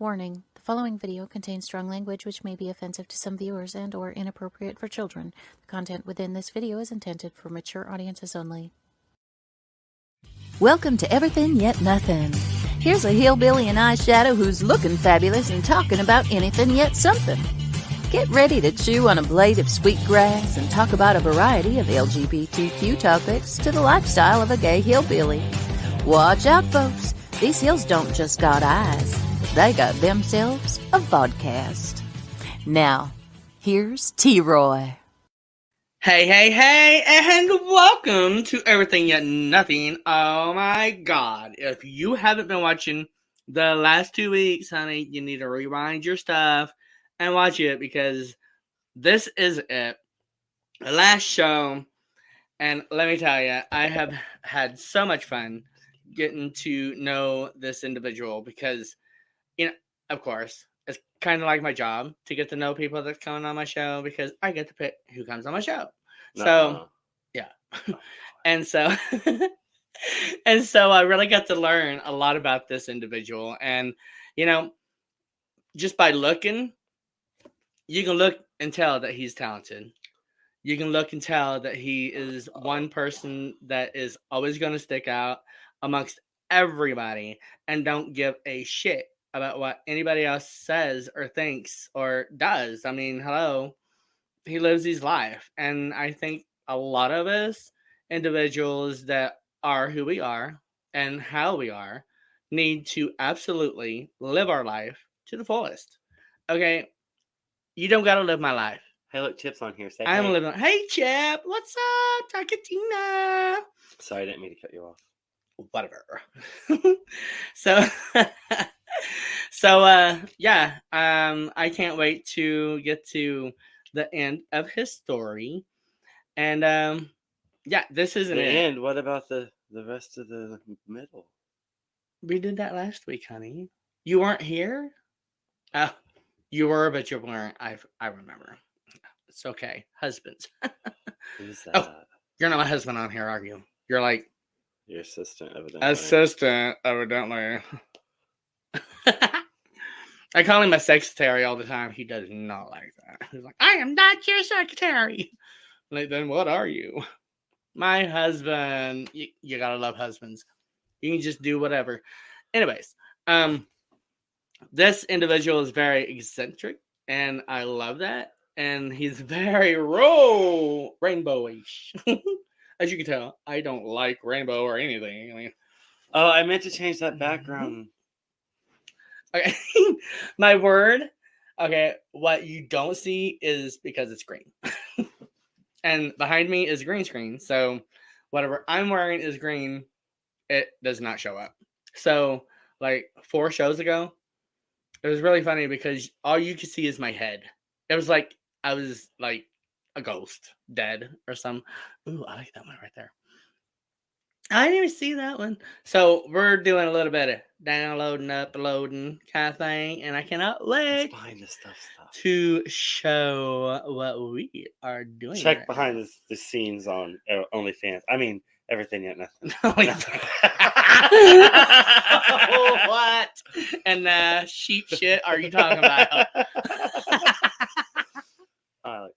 Warning, the following video contains strong language which may be offensive to some viewers and/or inappropriate for children. The content within this video is intended for mature audiences only. Welcome to Everythin Yet Nothin. Here's a hillbilly in eyeshadow who's looking fabulous and talking about anything yet something. Get ready to chew on a blade of sweet grass and talk about a variety of LGBTQ topics to the lifestyle of a gay hillbilly. Watch out, folks. These hills don't just got eyes. They got themselves a vodcast. Now, here's T-Roy. Hey, and welcome to Everything Yet Nothing. Oh my God. If you haven't been watching the last 2 weeks, honey, you need to rewind your stuff and watch it because this is it. The last show. And let me tell you, I have had so much fun getting to know this individual because, you know, of course, it's kind of like my job to get to know people that's coming on my show because I get to pick who comes on my show. So, yeah. And so I really got to learn a lot about this individual. And, you know, just by looking, you can look and tell that he's talented. You can look and tell that he is one person that is always going to stick out amongst everybody and don't give a shit about what anybody else says or thinks or does. I mean, hello, he lives his life. And I think a lot of us individuals that are who we are and how we are need to absolutely live our life to the fullest. Okay, you don't got to live my life. Hey, look, Chip's on here. Say I'm hey. living. Hey, Chip, what's up, Takatina? Sorry, I didn't mean to cut you off. Whatever. I can't wait to get to the end of his story. And this isn't the it. end. What about the rest of the middle? We did that last week, honey. You weren't here? Oh, you were, but you weren't. I remember. It's okay. Husbands. Who's that? Oh, you're not my husband on here, are you? You're like your assistant, evidently. I call him my secretary all the time. He does not like that. He's like, I am not your secretary. Like, then what are you? My husband. You gotta love husbands. You can just do whatever. Anyways, this individual is very eccentric, and I love that. And he's very rainbowish. As you can tell, I don't like rainbow or anything. I mean, oh, I meant to change that background. Okay, my word. Okay, what you don't see is because it's green. And behind me is a green screen. So whatever I'm wearing is green. It does not show up. So like 4 shows ago, it was really funny because all you could see is my head. It was like I was like a ghost, dead or some. Ooh, I like that one right there. I didn't even see that one. So we're doing a little bit of downloading, uploading kind of thing, and I cannot wait behind the stuff to show what we are doing. Check right behind now. the scenes on OnlyFans. I mean, Everything Yet Nothing. What? And sheep shit are you talking about? I like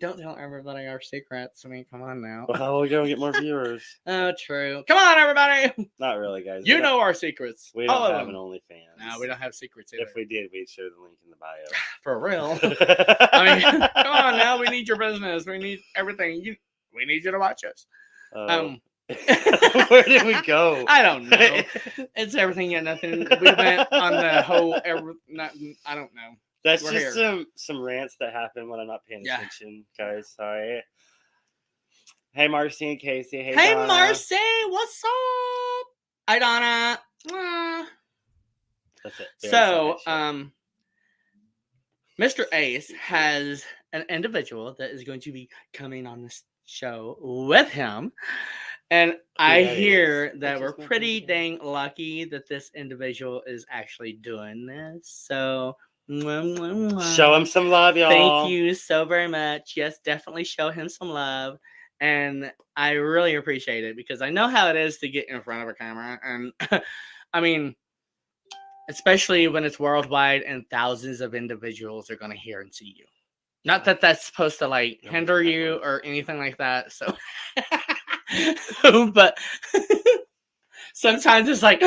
Don't tell everybody our secrets. I mean, come on now. well, we're gonna get more viewers. Oh, true. Come on, everybody. Not really, guys. You know our secrets. We don't have an OnlyFans. No, we don't have secrets either. If we did, we'd share the link in the bio. For real. I mean, come on now. We need your business. We need everything. We need you to watch us. Where did we go? I don't know. It's Everything Yet Nothing. We went on the whole. I don't know. That's We're just here. some rants that happen when I'm not paying attention, guys. Sorry. Hey, Marcy and Casey. Hey, Donna. Marcy. What's up? Hi, Donna. Mwah. That's it. So, Mr. Ace has an individual that is going to be coming on this show with him. And I hear that we're pretty dang lucky that this individual is actually doing this. So, show him some love, y'all. Thank you so very much. Yes, definitely show him some love. And I really appreciate it because I know how it is to get in front of a camera. And I mean, especially when it's worldwide and thousands of individuals are going to hear and see you. Not that that's supposed to like hinder you or anything like that. So, but sometimes it's like,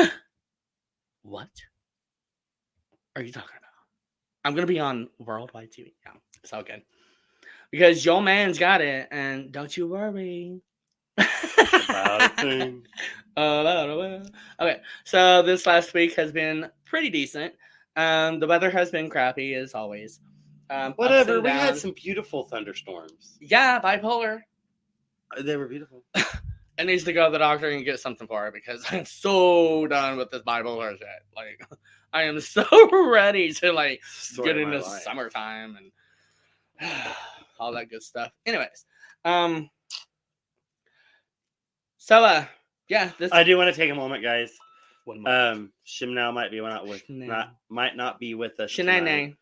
what are you talking about? I'm going to be on worldwide TV. Yeah, it's all good. Because your man's got it, and don't you worry. About a thing. Okay, so this last week has been pretty decent. The weather has been crappy as always. Whatever. We had some beautiful thunderstorms. Yeah, bipolar. They were beautiful. It needs to go to the doctor and get something for it because I'm so done with this bipolar shit. Like, I am so ready to like get into summertime and all that good stuff. Anyways, so yeah, this I do want to take a moment, guys. one more. Shimnal might not be with us Shanae.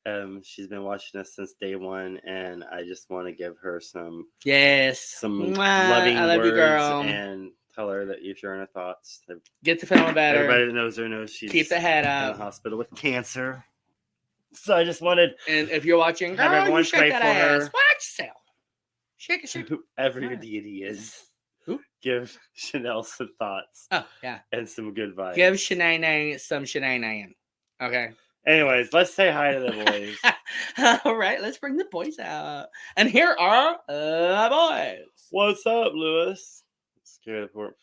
tonight. She's been watching us since day one, and I just want to give her some loving I love words you, girl. and tell her that you're sharing her thoughts. Get to feeling better. Everybody that knows her knows she's keep the head in up. the hospital with cancer. So I just wanted, And if you're watching, have girl, everyone you shake pray that for ass. her. Watch yourself. Shake it, shake it. whoever your deity is, give Chanel some thoughts. Oh, yeah. And some good vibes. Give Shanae some Shanae. Okay. Anyways, let's say hi to the boys. All right, let's bring the boys out. And here are the boys. What's up, Lewis? Scared of pork.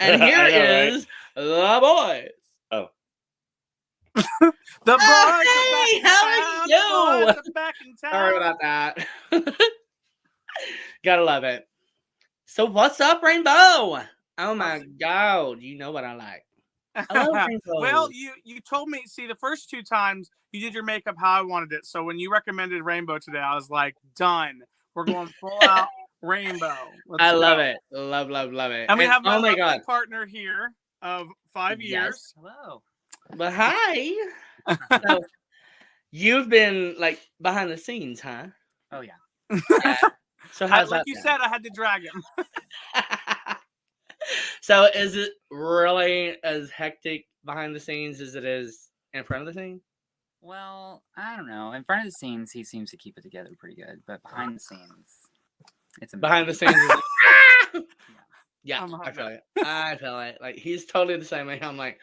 And here right? is the boys. Oh. The boys hey, how are you? Boys are back in town. Sorry about that. Gotta love it. So what's up, Rainbow? Oh my God, you know what I like. I love Rainbow. Well, you told me, see, the first two times you did your makeup how I wanted it. So when you recommended Rainbow today, I was like, done. We're going full out Rainbow. I love it. Love it. And we have my oh my God partner here of 5 years. Hello. But hi. So, you've been like behind the scenes, huh? Oh, yeah. Yeah. So how's like that? you said, I had to drag him. So is it really as hectic behind the scenes as it is in front of the scene? Well, I don't know. In front of the scenes, he seems to keep it together pretty good. But behind the scenes, it's a Behind the scenes. Yeah, I'm I feel it. I feel it. Like he's totally the same way. I'm like,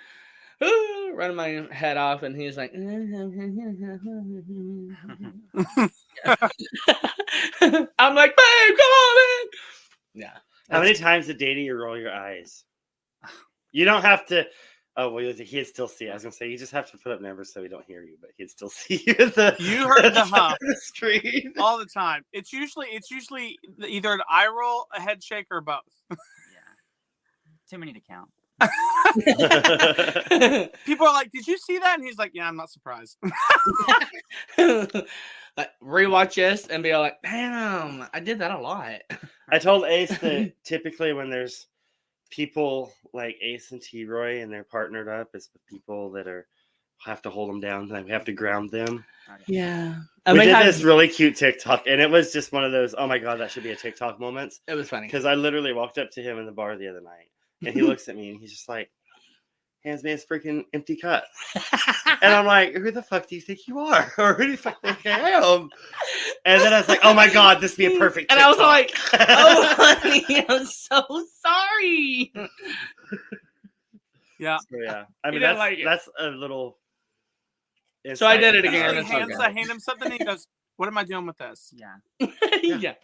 running my head off, and he's like, I'm like, babe, come on, man. Yeah. How many times a day do you roll your eyes? You don't have to. Oh, well, he'd still see. I was gonna say you just have to put up numbers so we don't hear you, but he'd still see you. You heard the huff the street all the time. It's usually either an eye roll, a head shake, or both. Yeah. Too many to count. People are like, "Did you see that?" And he's like, "Yeah, I'm not surprised." Like, rewatch this and be like, "Damn, I did that a lot." I told Ace that typically when there's people like Ace and T-Roy and they're partnered up, it's with people that have to hold them down. Like we have to ground them. Yeah. We did this really cute TikTok, and it was just one of those, oh my God, that should be a TikTok moments. It was funny. Because I literally walked up to him in the bar the other night, and he looks at me, and he's just like, hands me his freaking empty cup. And I'm like, who the fuck do you think you are? Or who do you fuck think I am? And then I was like, oh my God, this would be a perfect TikTok. And I was like, oh, honey, I'm so sorry. Yeah. So, yeah. I mean, didn't like it. that's a little... So I did it He again. I hand him something, and he goes, "What am I doing with this?" Yeah. Yeah.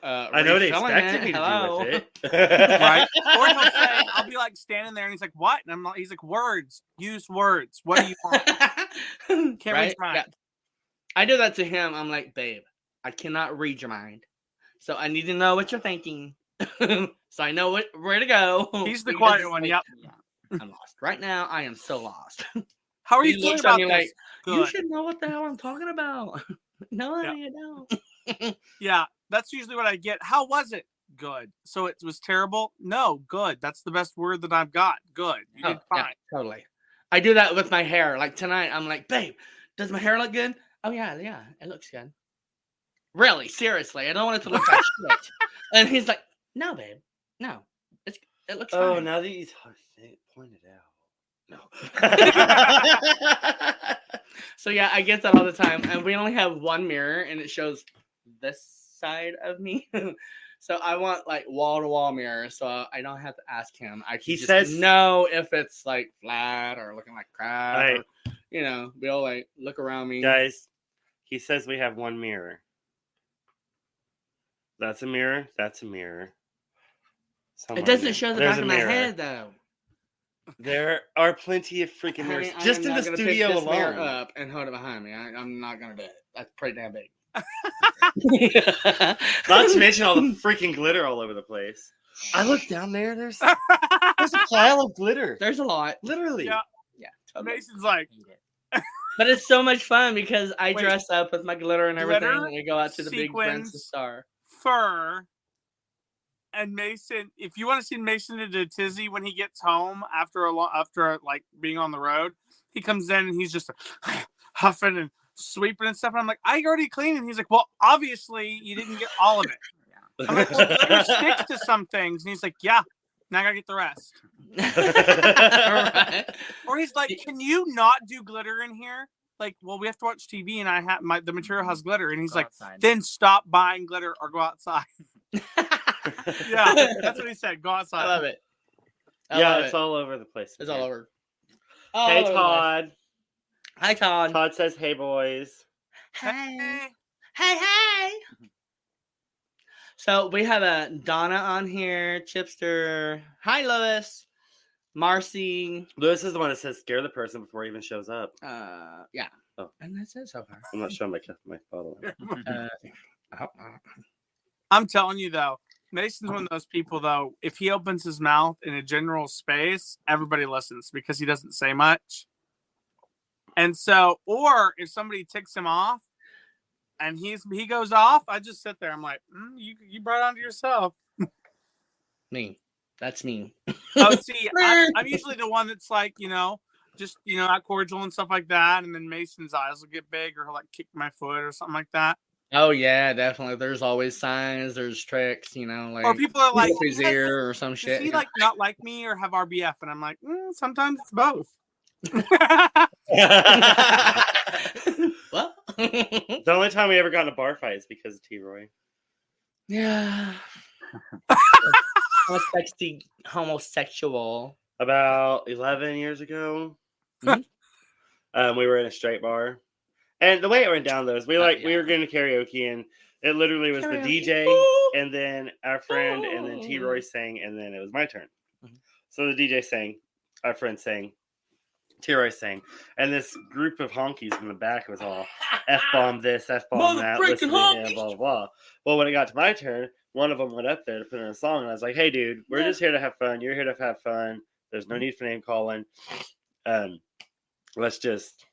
I know they expected me to do with it. Right? Or he'll say, I'll be like standing there, and he's like, "What?" And I'm like, he's like, "Words. Use words. What do you want?" Can't read your mind. Yeah. I do that to him. I'm like, babe, I cannot read your mind. So I need to know what you're thinking. So I know where to go. He's the quiet one. Yep. I'm lost. Right now, I am so lost. How are you He feeling looks at about me this? like, you Good. should know what the hell I'm talking about. No, honey, I don't. Yeah, that's usually what I get. How was it? Good. So it was terrible? No, good. That's the best word that I've got. Good. You did fine. Yeah, totally. I do that with my hair. Like tonight, I'm like, babe, does my hair look good? Oh, yeah, it looks good. Really, seriously, I don't want it to look like shit. And he's like, no, babe, no, it looks fine. Oh, now that you pointed out. No. So yeah, I get that all the time, and we only have one mirror, and it shows this side of me. So I want like wall-to-wall mirror, so I don't have to ask him. I can just know if it's like flat or looking like crap, Right. or, you know, be all like look around me. Guys, he says we have one mirror. That's a mirror. That's a mirror. Somewhere It doesn't there. show the There's back a of my mirror. head though. There are plenty of freaking mirrors Honey, just I am in not the gonna studio pick this mirror alone. up and hold it behind me. I'm not gonna do it. That's pretty damn big. Not to mention all the freaking glitter all over the place. I look down there. There's a pile of glitter. There's a lot. Literally. Yeah. Yeah. Totally. Mason's like, But it's so much fun because I Wait. dress up with my glitter and everything, Glitter, and we go out to the big sequins, Princess Star. fur, and Mason. If you want to see Mason do a tizzy when he gets home after like being on the road, he comes in and he's just huffing and sweeping and stuff. And I'm like, I already cleaned. And he's like, well, obviously you didn't get all of it. I'm like, well, glitter sticks to some things. And he's like, yeah, now I gotta get the rest. Right. Or he's like, can you not do glitter in here? Like, well, we have to watch TV and I have the material has glitter. And he's Go like, outside. then stop buying glitter or go outside. Yeah, that's what he said. Go outside. I love it. Yeah, it's all over the place. It's all over. Hey, All over the place. Todd. Hi, Todd. Todd says, hey, boys. Hey. Hey. So we have a Donna on here, Chipster. Hi, Lois. Marcy. Lewis is the one that says, scare the person before he even shows up. Yeah. Oh. And that's it so far. I'm not showing my bottle. I'm telling you, though, Mason's one of those people, though, if he opens his mouth in a general space, everybody listens because he doesn't say much. And so, or if somebody ticks him off and he goes off, I just sit there. I'm like, you brought it onto yourself. Me. That's me. Oh, see, I'm usually the one that's like, just, not cordial and stuff like that. And then Mason's eyes will get big or he'll like kick my foot or something like that. Oh, yeah, definitely. There's always signs. There's tricks, like. Or people are like, off his ear or some shit. does he like not like me or have RBF? And I'm like, sometimes it's both. Well. The only time we ever got in a bar fight is because of T-Roy. Yeah. Homosexual. About 11 years ago, Mhm. We were in a straight bar. And the way it went down, though, is we were going to karaoke, and it literally was Karaoke. the DJ, and then our friend, and then T-Roy sang, and then it was my turn. Mhm. So the DJ sang, our friend sang, T-Roy sang, and this group of honkies in the back was all F-bomb this, F-bomb that, listen to him, blah, blah, blah. Well, when it got to my turn, one of them went up there to put in a song, and I was like, hey, dude, we're just here to have fun. You're here to have fun. There's no need for name calling. Let's just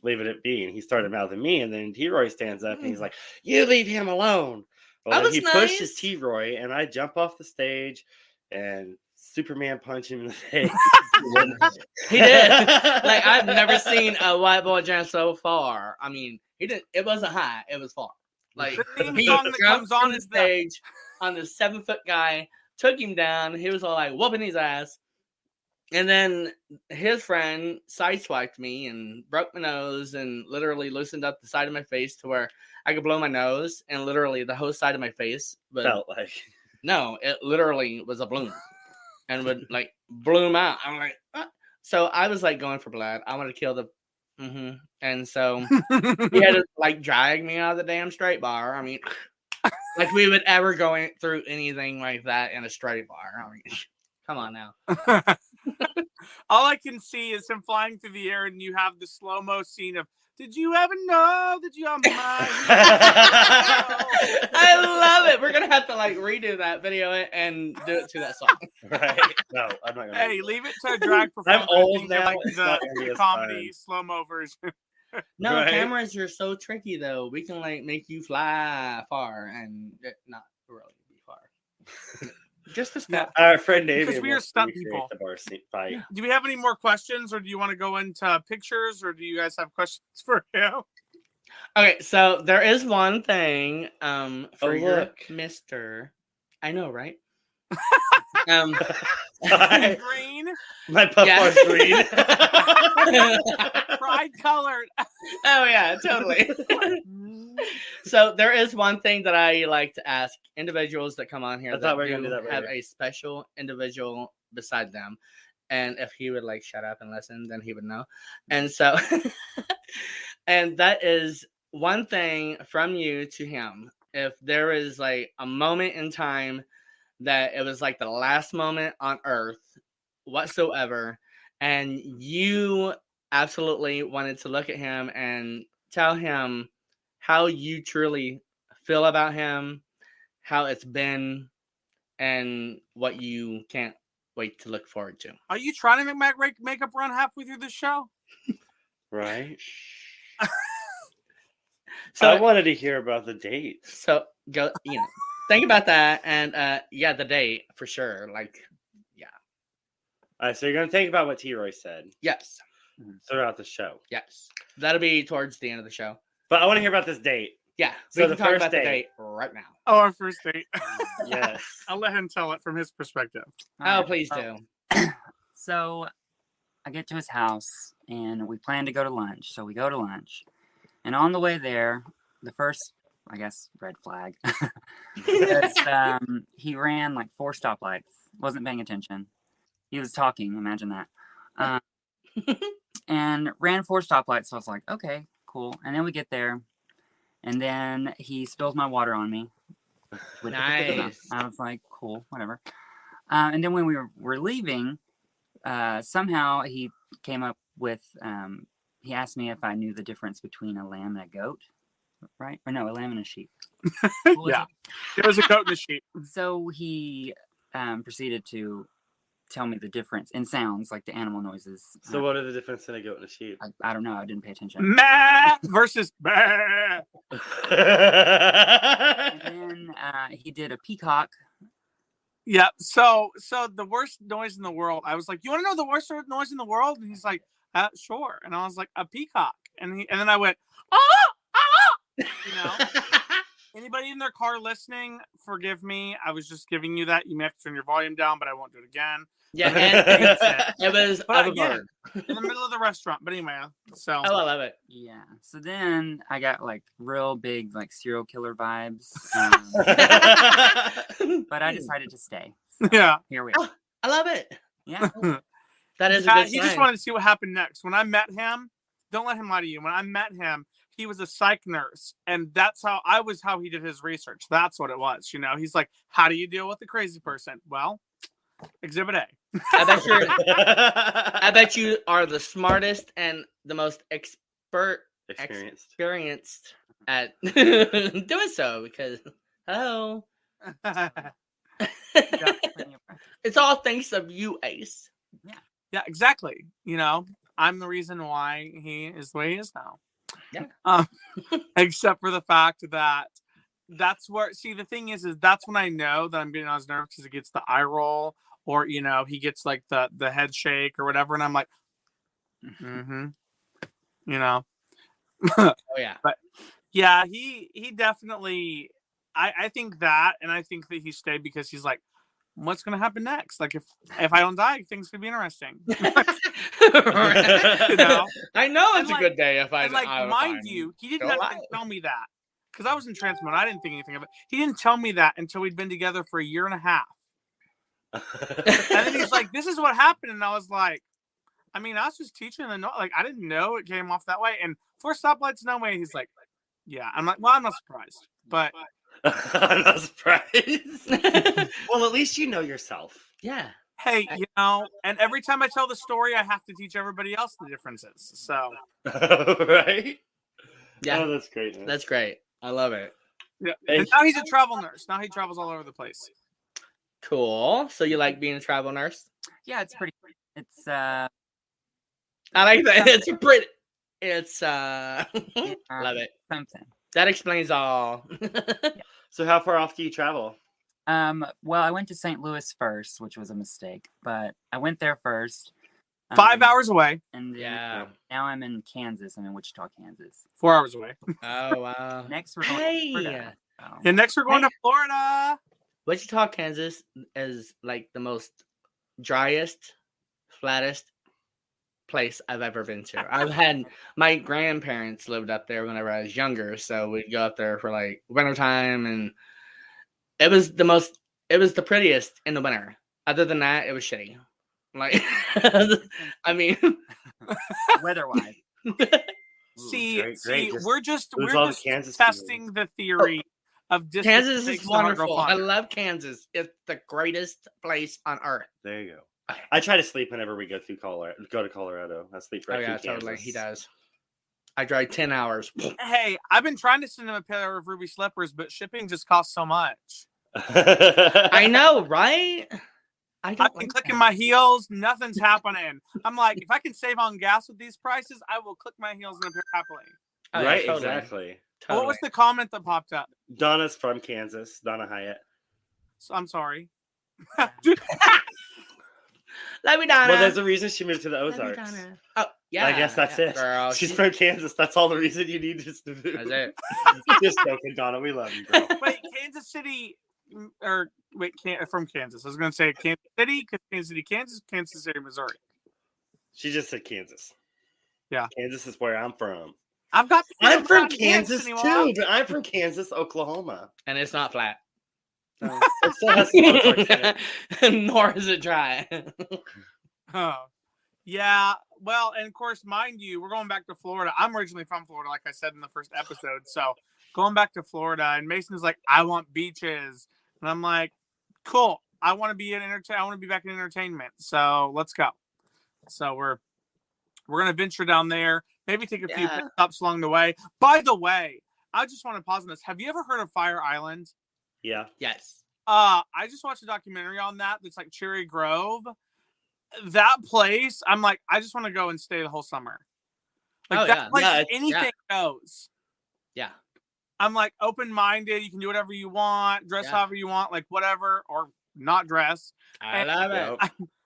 leave it at be. And he started mouthing me, and then T-Roy stands up and he's like, you leave him alone. Well, That then was he nice. pushes T-Roy, and I jump off the stage and Superman punch him in the face. He did. Like, I've never seen a white boy jump so far. I mean, he didn't. It wasn't high. It was far. Like, The theme he song that jumped comes on from the is the stage on the 7-foot guy, took him down. He was all like whooping his ass. And then his friend sideswiped me and broke my nose and literally loosened up the side of my face to where I could blow my nose, and literally the whole side of my face. But Felt like. no, it literally was a balloon and would like bloom out. I'm like, what? So I was like going for blood. I wanted to kill the. And so he had to like drag me out of the damn straight bar. I mean, like we would ever go through anything like that in a straight bar. I mean, come on now. All I can see is him flying through the air, and you have the slow-mo scene of, did you ever know that you're mine? I love it. We're gonna have to like redo that video and do it to that song. Right? No, I'm not going to. Hey, leave it to a drag performer. I'm old I think they now, like it's not gonna be the as comedy slow-mo version. No, Right? cameras are so tricky though. We can like make you fly far and it not really be far. Just a step. Our friend David. Because we are wants to stunt recreate people. The bar scene fight. Do we have any more questions, or do you want to go into pictures, or do you guys have questions for him? Okay, so there is one thing for your look. Mr. I know, right? Green. My popcorn's green. Pride colored. Oh yeah, totally. So there is one thing that I like to ask individuals that come on here I thought that we were gonna do that have later. a special individual beside them. And if he would like shut up and listen, then he would know. And so and that is one thing from you to him. If there is like a moment in time that it was like the last moment on earth whatsoever, and you absolutely wanted to look at him and tell him how you truly feel about him, how it's been, and what you can't wait to look forward to. Are you trying to make my makeup run halfway through the show? Right. So I wanted to hear about the date. So go, think about that, and yeah, the date for sure. Like, yeah, All right, so you're gonna think about what T. Roy said yes, throughout the show. yes, that'll be towards the end of the show. But I want to hear about this date. Yeah, So we the can talk first about the date. date right now. Oh, our first date. Yes. I'll let him tell it from his perspective. Oh, please do. So I get to his house and we plan to go to lunch. So we go to lunch. And on the way there, the first, I guess, red flag is he ran like 4 stoplights, wasn't paying attention. He was talking, imagine that. And ran 4 stoplights. So I was like, okay, cool. And then we get there. And then he spills my water on me. With the banana. Nice. I was like, cool, whatever. And then when we were leaving, somehow he came up with, he asked me if I knew the difference between a lamb and a goat, right? Or no, a lamb and a sheep. What was Yeah. It was a goat and a sheep. it? So he proceeded to tell me the difference in sounds, like the animal noises. So what are the difference in a goat and a sheep? I don't know. I didn't pay attention. Meh versus bah. And then he did a peacock. Yeah. So the worst noise in the world. I was like, you want to know the worst noise in the world? And he's like, sure. And I was like, a peacock. And then I went, you know. Anybody in their car listening, forgive me. I was just giving you that. You may have to turn your volume down, but I won't do it again. Yeah, and it was But of a again, bird. in the middle of the restaurant. But anyway, so Oh, I love it. Yeah. So then I got like real big like serial killer vibes. But I decided to stay. So yeah. here we are. I love it. Yeah. That is a good He just sign. wanted to see what happened next. When I met him, don't let him lie to you. When I met him, he was a psych nurse, and that's how he did his research. That's what it was. You know, he's like, how do you deal with a crazy person? Well, Exhibit A. I bet you are the smartest and the most experienced at doing so, because hello. It's all thanks of you, Ace. Yeah, exactly. You know, I'm the reason why he is the way he is now. Yeah. Except for the fact that that's where, see, the thing is that's when I know that I'm getting on his nerves, because it gets the eye roll, or, you know, he gets like the head shake or whatever. And I'm like, you know. Oh yeah. But yeah, he definitely, I think that, and I think that he stayed because he's like, what's going to happen next? Like, if I don't die, things could be interesting. You know? I know it's And a good day if I And like, mind you, he didn't have to tell me that, because I was in trance mode. I didn't think anything of it. He didn't tell me that until we'd been together for 1.5 years. And then he's like, this is what happened. And I was like, I mean, I was just teaching the note. Like, I didn't know it came off that way. And 4 stoplights, no way. He's like, yeah. I'm like, well, I'm not surprised. But I'm not surprised. Well, at least you know yourself. Yeah. hey, you know, and every time I tell the story, I have to teach everybody else the differences. So, Right? Yeah. Oh, that's great. Man. That's great. I love it. yeah. Hey. And now he's a travel nurse. Now he travels all over the place. Cool. So you like being a travel nurse? Yeah, it's pretty. It's I like that. It's pretty. It's love it. something. That explains all. So how far off do you travel? Well, I went to St. Louis first, which was a mistake, but I went there first. 5 hours away. And then Yeah. now I'm in Kansas. I'm in Wichita, Kansas. 4 hours away. Oh wow. Next we're going to Hey. Florida. So, And next we're going to Florida. Wichita, Kansas is like the most driest, flattest place I've ever been to. I've had my grandparents lived up there whenever I was younger, so we'd go up there for like wintertime, and it was the prettiest in the winter. Other than that, it was shitty. Like, I mean, Weather-wise. See, great. we're just Kansas testing the theory of distance. Kansas is wonderful. I love Kansas. It's the greatest place on earth. There you go. I try to sleep whenever we go to Colorado. I sleep right through Kansas. Totally. He does. I drive 10 hours. Hey, I've been trying to send him a pair of ruby slippers, but shipping just costs so much. I know, right? I've been clicking my heels. Nothing's happening. I'm like, if I can save on gas with these prices, I will click my heels and appear happily. Oh, right, totally. exactly. Totally. What was the comment that popped up? Donna's from Kansas. Donna Hyatt. So, I'm sorry. Love you, Donna. Well, there's a reason she moved to the Ozarks. Oh, yeah. I guess that's it. Girl, she's from Kansas. That's all the reason you need just to do. That's it. Just joking, Donna. We love you, girl. Wait, Kansas City, from Kansas. I was going to say Kansas City, Kansas City, Kansas City, Missouri. She just said Kansas. Yeah. Kansas is where I'm from. I'm from Kansas too, but I'm from Kansas, Oklahoma. And it's not flat. No, it still has some Ozarks in it. Nor is it dry. Oh. Yeah. Well, and of course, mind you, we're going back to Florida. I'm originally from Florida, like I said in the first episode. So going back to Florida, and Mason's like, I want beaches. And I'm like, cool. I want to be I want to be back in entertainment. So let's go. So we're gonna venture down there. Maybe take a few pit stops along the way. By the way, I just want to pause on this. Have you ever heard of Fire Island? Yeah. Yes. I just watched a documentary on that. That's like Cherry Grove. That place, I'm like, I just want to go and stay the whole summer. Like that place, anything goes. Yeah. I'm like open-minded. You can do whatever you want, dress however you want, like whatever, or not dress. I love it.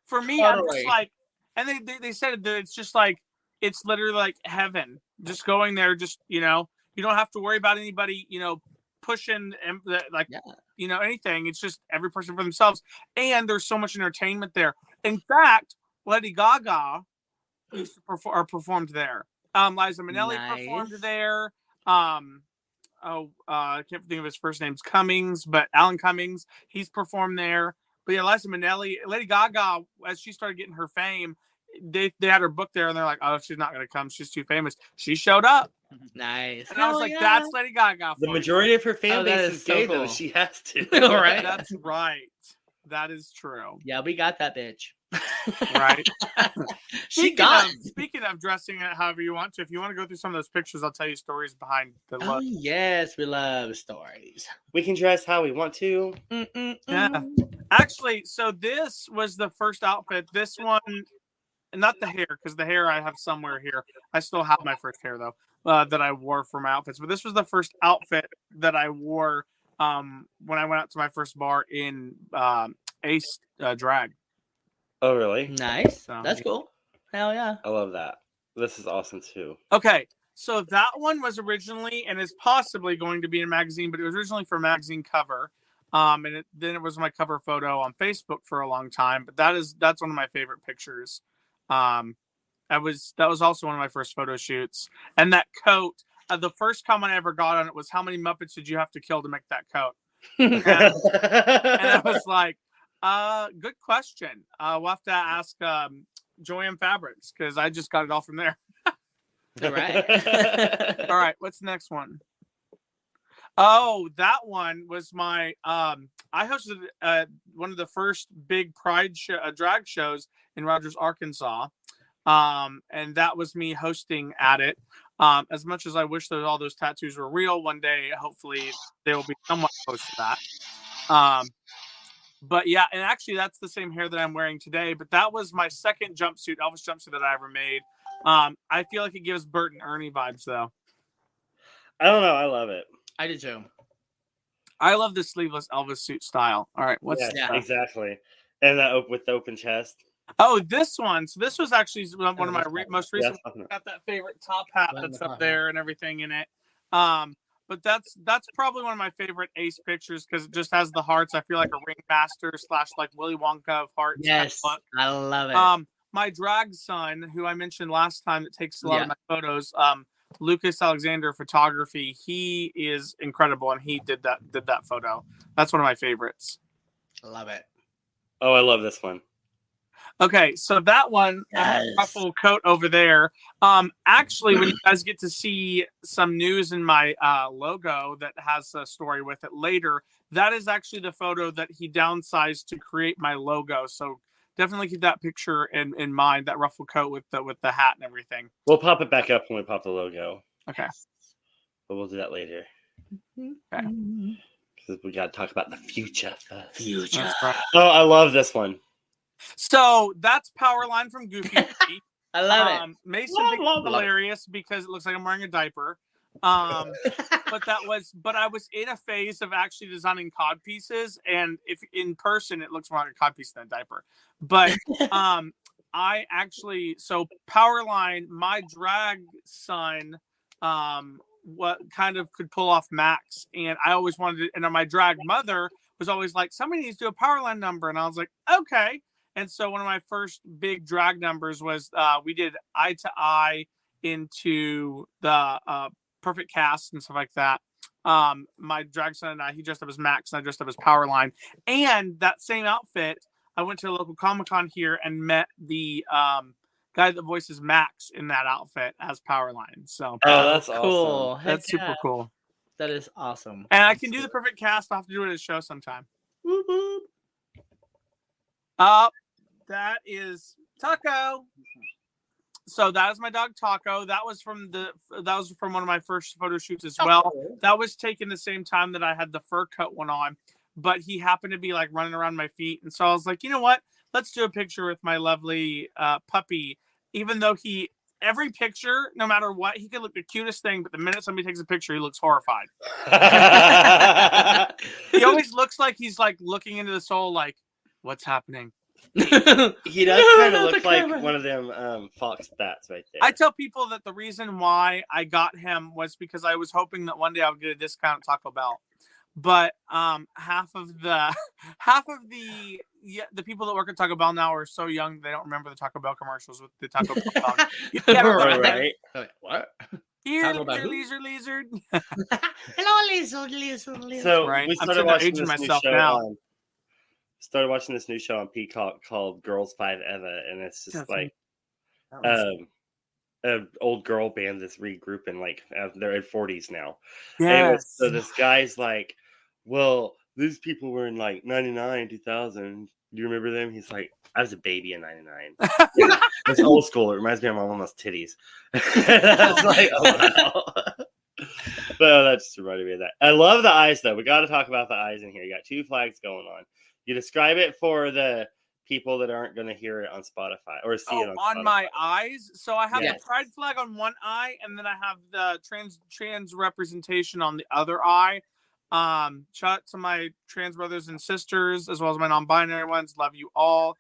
For me, I'm just like, and they said that it's just like, it's literally like heaven. Just going there, just, you don't have to worry about anybody, pushing anything. It's just every person for themselves. And there's so much entertainment there. In fact, Lady Gaga used to performed there. Liza Minnelli performed there. I can't think of his first name. Cummings, but Alan Cummings, he's performed there. But yeah, Liza Minnelli, Lady Gaga, as she started getting her fame, they had her book there, and they're like, oh, she's not going to come. She's too famous. She showed up. Nice. And I was like, that's Lady Gaga. The majority of her fan base is gay, though. She has to. Right? That's right. That is true. Yeah, we got that bitch. Right. Speaking of dressing it however you want to, if you want to go through some of those pictures, I'll tell you stories behind the look. Oh, yes, we love stories. We can dress how we want to. Yeah. Actually, so this was the first outfit. This one, not the hair, because the hair I have somewhere here. I still have my first hair, though, that I wore for my outfits. But this was the first outfit that I wore when I went out to my first bar in Ace Drag. Oh, really? Nice. That's cool. Hell yeah. I love that. This is awesome, too. Okay, so that one was originally, and is possibly going to be in a magazine, but it was originally for a magazine cover. And then it was my cover photo on Facebook for a long time. But that's one of my favorite pictures. That was also one of my first photo shoots. And that coat, the first comment I ever got on it was, how many Muppets did you have to kill to make that coat? And I was like, good question. We'll have to ask Joanne Fabrics, because I just got it all from there. All right. All right. What's the next one? Oh, that one was my. I hosted one of the first big Pride drag shows in Rogers, Arkansas, and that was me hosting at it. As much as I wish that all those tattoos were real, one day hopefully they will be somewhat close to that. But yeah, and actually that's the same hair that I'm wearing today. But that was my second jumpsuit, Elvis jumpsuit, that I ever made. I feel like it gives Bert and Ernie vibes, though. I don't know. I love it. I do too. I love the sleeveless Elvis suit style. All right, exactly. And with the open chest. Oh, this one. So this was actually one of my most recent. Got that favorite top hat that's up there and everything in it. But that's probably one of my favorite Ace pictures because it just has the hearts. I feel like a ringmaster / like Willy Wonka of hearts. Yes, kind of I love it. My drag son, who I mentioned last time, that takes a lot of my photos, Lucas Alexander Photography. He is incredible, and he did that photo. That's one of my favorites. Love it. Oh, I love this one. Okay, so that one, I have a ruffle coat over there. Actually, when you guys get to see some news in my logo that has a story with it later, that is actually the photo that he downsized to create my logo. So definitely keep that picture in mind, that ruffle coat with the hat and everything. We'll pop it back up when we pop the logo. Okay. But we'll do that later. Okay. Because we got to talk about the future first. Future. Right. Oh, I love this one. So that's Powerline from Goofy. I love it. Mason thinks it's hilarious because it looks like I'm wearing a diaper. But I was in a phase of actually designing cod pieces, and if in person it looks more like a cod piece than a diaper. But I actually, so Powerline, my drag son, what kind of could pull off Max, and I always wanted to, and my drag mother was always like, somebody needs to do a Powerline number, and I was like, okay. And so one of my first big drag numbers was we did eye to eye into the perfect cast and stuff like that. My drag son and I, he dressed up as Max and I dressed up as Powerline. And that same outfit, I went to a local Comic-Con here and met the guy that voices Max in that outfit as Powerline. So that's cool. awesome. That's super cool. That is awesome. And I can do the perfect cast. I'll have to do it at a show sometime. Woo-hoo. That is Taco. So that is my dog Taco. That was from one of my first photo shoots as well. That was taken the same time that I had the fur coat one on, but he happened to be like running around my feet, and so I was like, you know what? Let's do a picture with my lovely puppy. Even though every picture, no matter what, he could look the cutest thing, but the minute somebody takes a picture, he looks horrified. He always looks like he's like looking into the soul, like, what's happening? He does kind of look like one of them fox bats right there. I tell people that the reason why I got him was because I was hoping that one day I would get a discount at Taco Bell. But half of the people that work at Taco Bell now are so young they don't remember the Taco Bell commercials with the Taco Bell dog. Right? What? Here, lizard. Hello, lizard. So right. we started watching this new show started watching this new show on Peacock called Girls 5 Eva, and it's just like an old girl band that's regrouping, like they're in 40s now. Yes. So this guy's like, well, these people were in like 99, 2000. Do you remember them? He's like, I was a baby in 99. It's old school. It reminds me of my mama's titties. I was like, oh wow. But that just reminded me of that. I love the eyes though. We got to talk about the eyes in here. You got two flags going on. You describe it for the people that aren't going to hear it on Spotify or see it on Spotify. My eyes. So I have the pride flag on one eye, and then I have the trans representation on the other eye. Shout out to my trans brothers and sisters, as well as my non-binary ones. Love you all.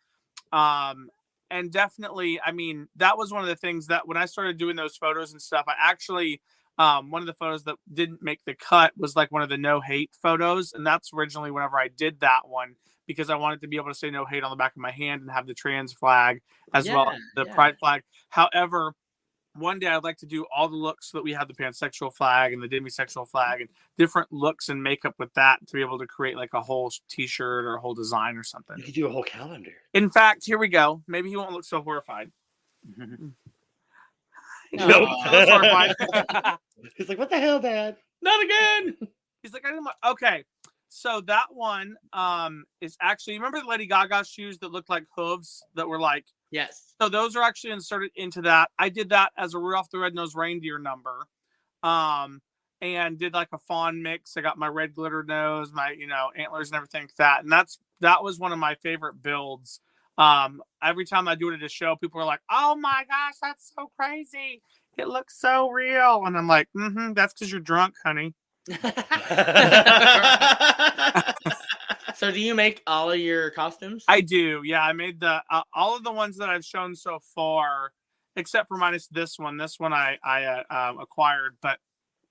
And definitely, I mean, that was one of the things that when I started doing those photos and stuff, I actually, one of the photos that didn't make the cut was like one of the no hate photos. And that's originally whenever I did that one, because I wanted to be able to say no hate on the back of my hand and have the trans flag as well as the pride flag. However, one day I'd like to do all the looks so that we have the pansexual flag and the demisexual flag and different looks and makeup with that to be able to create like a whole t-shirt or a whole design or something. You could do a whole calendar. In fact, here we go. Maybe he won't look so horrified. Nope. Horrified. He's like, what the hell, Dad? Not again. He's like, I didn't want... Okay. So that one is actually, remember the Lady Gaga shoes that looked like hooves that were like, yes. So those are actually inserted into that. I did that as a Rudolph the Red-Nosed Reindeer number, and did like a fawn mix. I got my red glitter nose, my antlers and everything like that. And that was one of my favorite builds. Every time I do it at a show, people are like, "Oh my gosh, that's so crazy! It looks so real." And I'm like, that's because you're drunk, honey. So do you make all of your costumes? I do. Yeah, I made the all of the ones that I've shown so far, except for minus this one. This one I acquired, but